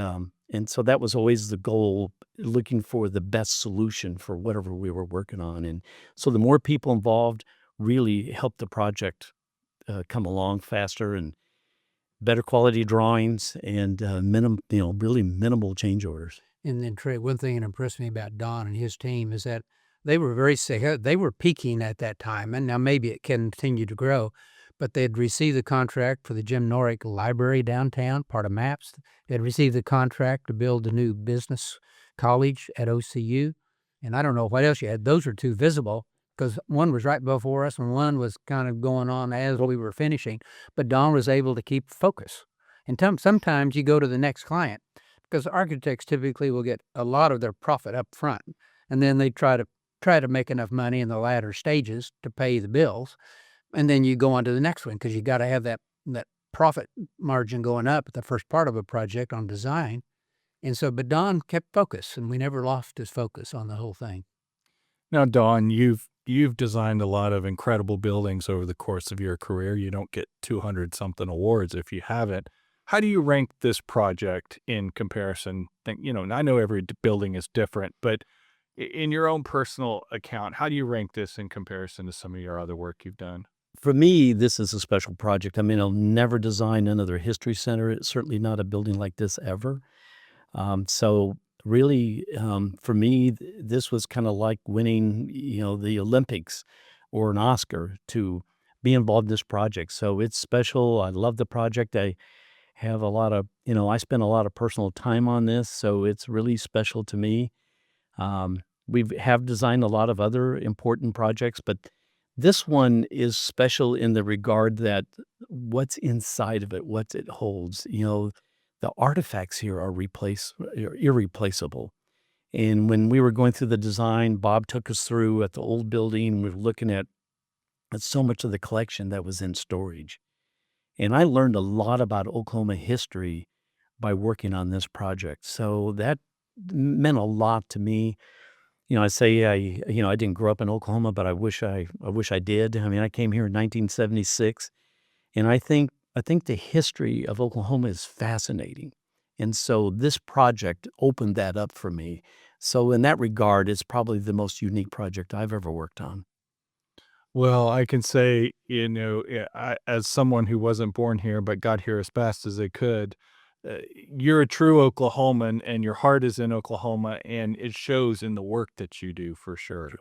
so that was always the goal, looking for the best solution for whatever we were working on, and so the more people involved really helped the project come along faster, and better quality drawings, and really minimal change orders. And then, Trey, one thing that impressed me about Don and his team is that they were very sick. They were peaking at that time, and now maybe it can continue to grow, but they had received the contract for the Jim Norick Library downtown, part of MAPS. They had received the contract to build a new business college at OCU, and I don't know what else you had. Those are two visible, because one was right before us and one was kind of going on as we were finishing, but Don was able to keep focus. And sometimes you go to the next client, because architects typically will get a lot of their profit up front, and then they try to make enough money in the latter stages to pay the bills, and then you go on to the next one, because you got to have that profit margin going up at the first part of a project on design. And so, but Don kept focus, and we never lost his focus on the whole thing. Now, Don, you've designed a lot of incredible buildings over the course of your career. You don't get 200 something awards if you haven't. How do you rank this project in comparison? I know every building is different, but in your own personal account, how do you rank this in comparison to some of your other work you've done? For me, this is a special project. I'll never design another history center. It's certainly not a building like this ever. So really, for me, this was kind of like winning, the Olympics or an Oscar to be involved in this project. So it's special. I love the project. I have I spent a lot of personal time on this, so it's really special to me. We have designed a lot of other important projects, but this one is special in the regard that what's inside of it, what it holds, the artifacts here are irreplaceable. And when we were going through the design, Bob took us through at the old building. We were looking at so much of the collection that was in storage. And I learned a lot about Oklahoma history by working on this project. So that meant a lot to me. I say I didn't grow up in Oklahoma, but I wish I did. I came here in 1976, and I think the history of Oklahoma is fascinating. And so this project opened that up for me. So in that regard, it's probably the most unique project I've ever worked on. Well, I can say, as someone who wasn't born here but got here as fast as they could, you're a true Oklahoman, and your heart is in Oklahoma, and it shows in the work that you do, for sure.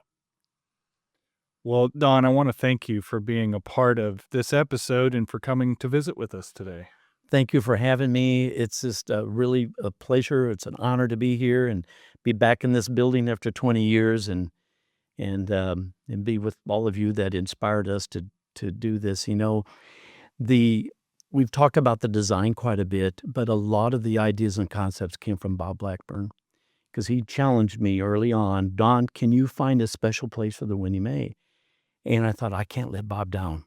Well, Don, I want to thank you for being a part of this episode and for coming to visit with us today. Thank you for having me. It's just really a pleasure. It's an honor to be here and be back in this building after 20 years and be with all of you that inspired us to do this. We've talked about the design quite a bit, but a lot of the ideas and concepts came from Bob Blackburn, because he challenged me early on, Don, can you find a special place for the Winnie Mae? And I thought, I can't let Bob down.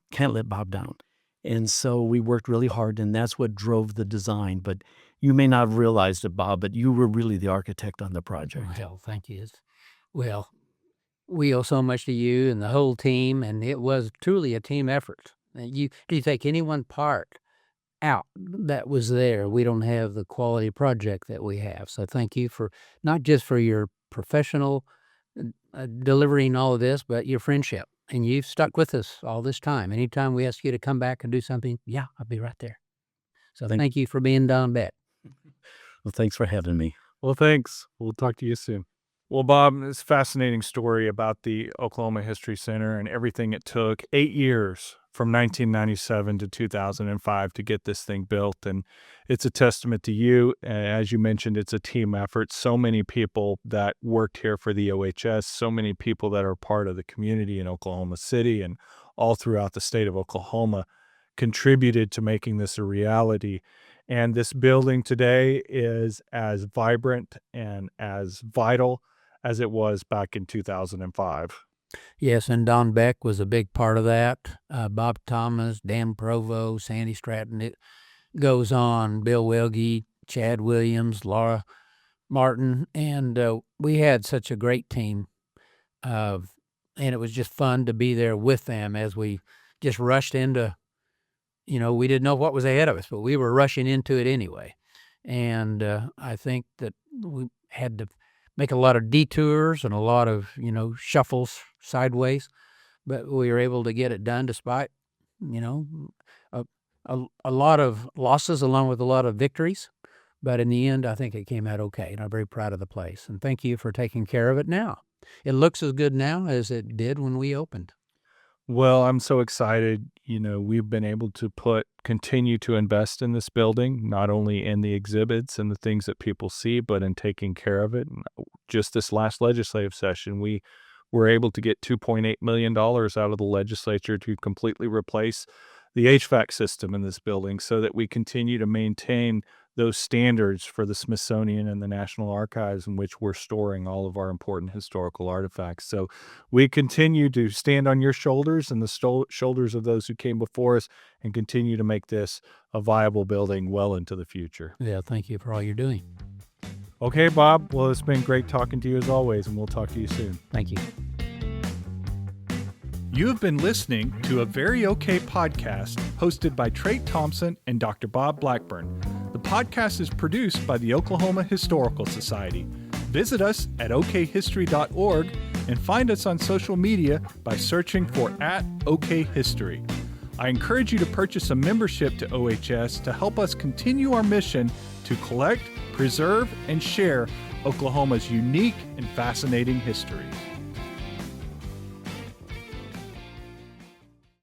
And so we worked really hard, and that's what drove the design. But you may not have realized it, Bob, but you were really the architect on the project. Well, thank you. Well, we owe so much to you and the whole team, and it was truly a team effort. You take any one part out that was there, we don't have the quality project that we have. So thank you for not just for your professional delivering all of this, but your friendship. And you've stuck with us all this time. Anytime we ask you to come back and do something, yeah, I'll be right there. So thank you for being Don Beck. Well, thanks for having me. Well, thanks. We'll talk to you soon. Well, Bob, it's a fascinating story about the Oklahoma History Center and everything it took. 8 years from 1997 to 2005 to get this thing built. And it's a testament to you. As you mentioned, it's a team effort. So many people that worked here for the OHS, so many people that are part of the community in Oklahoma City and all throughout the state of Oklahoma contributed to making this a reality. And this building today is as vibrant and as vital as it was back in 2005. Yes, and Don Beck was a big part of that. Bob Thomas, Dan Provo, Sandy Stratton, it goes on, Bill Wilgie, Chad Williams, Laura Martin, and we had such a great team. And it was just fun to be there with them as we just rushed into, we didn't know what was ahead of us, but we were rushing into it anyway. And I think that we had to make a lot of detours and a lot of, shuffles sideways, but we were able to get it done despite, a lot of losses along with a lot of victories. But in the end, I think it came out okay, and I'm very proud of the place. And thank you for taking care of it now. It looks as good now as it did when we opened. Well, I'm so excited. We've been able to continue to invest in this building, not only in the exhibits and the things that people see, but in taking care of it. And just this last legislative session, we were able to get $2.8 million out of the legislature to completely replace the HVAC system in this building so that we continue to maintain those standards for the Smithsonian and the National Archives in which we're storing all of our important historical artifacts. So we continue to stand on your shoulders and the shoulders of those who came before us and continue to make this a viable building well into the future. Yeah, thank you for all you're doing. Okay, Bob. Well, it's been great talking to you as always, and we'll talk to you soon. Thank you. You have been listening to a Very Okay podcast hosted by Trey Thompson and Dr. Bob Blackburn. The podcast is produced by the Oklahoma Historical Society. Visit us at okhistory.org and find us on social media by searching for @OKHistory. I encourage you to purchase a membership to OHS to help us continue our mission to collect, preserve, and share Oklahoma's unique and fascinating history.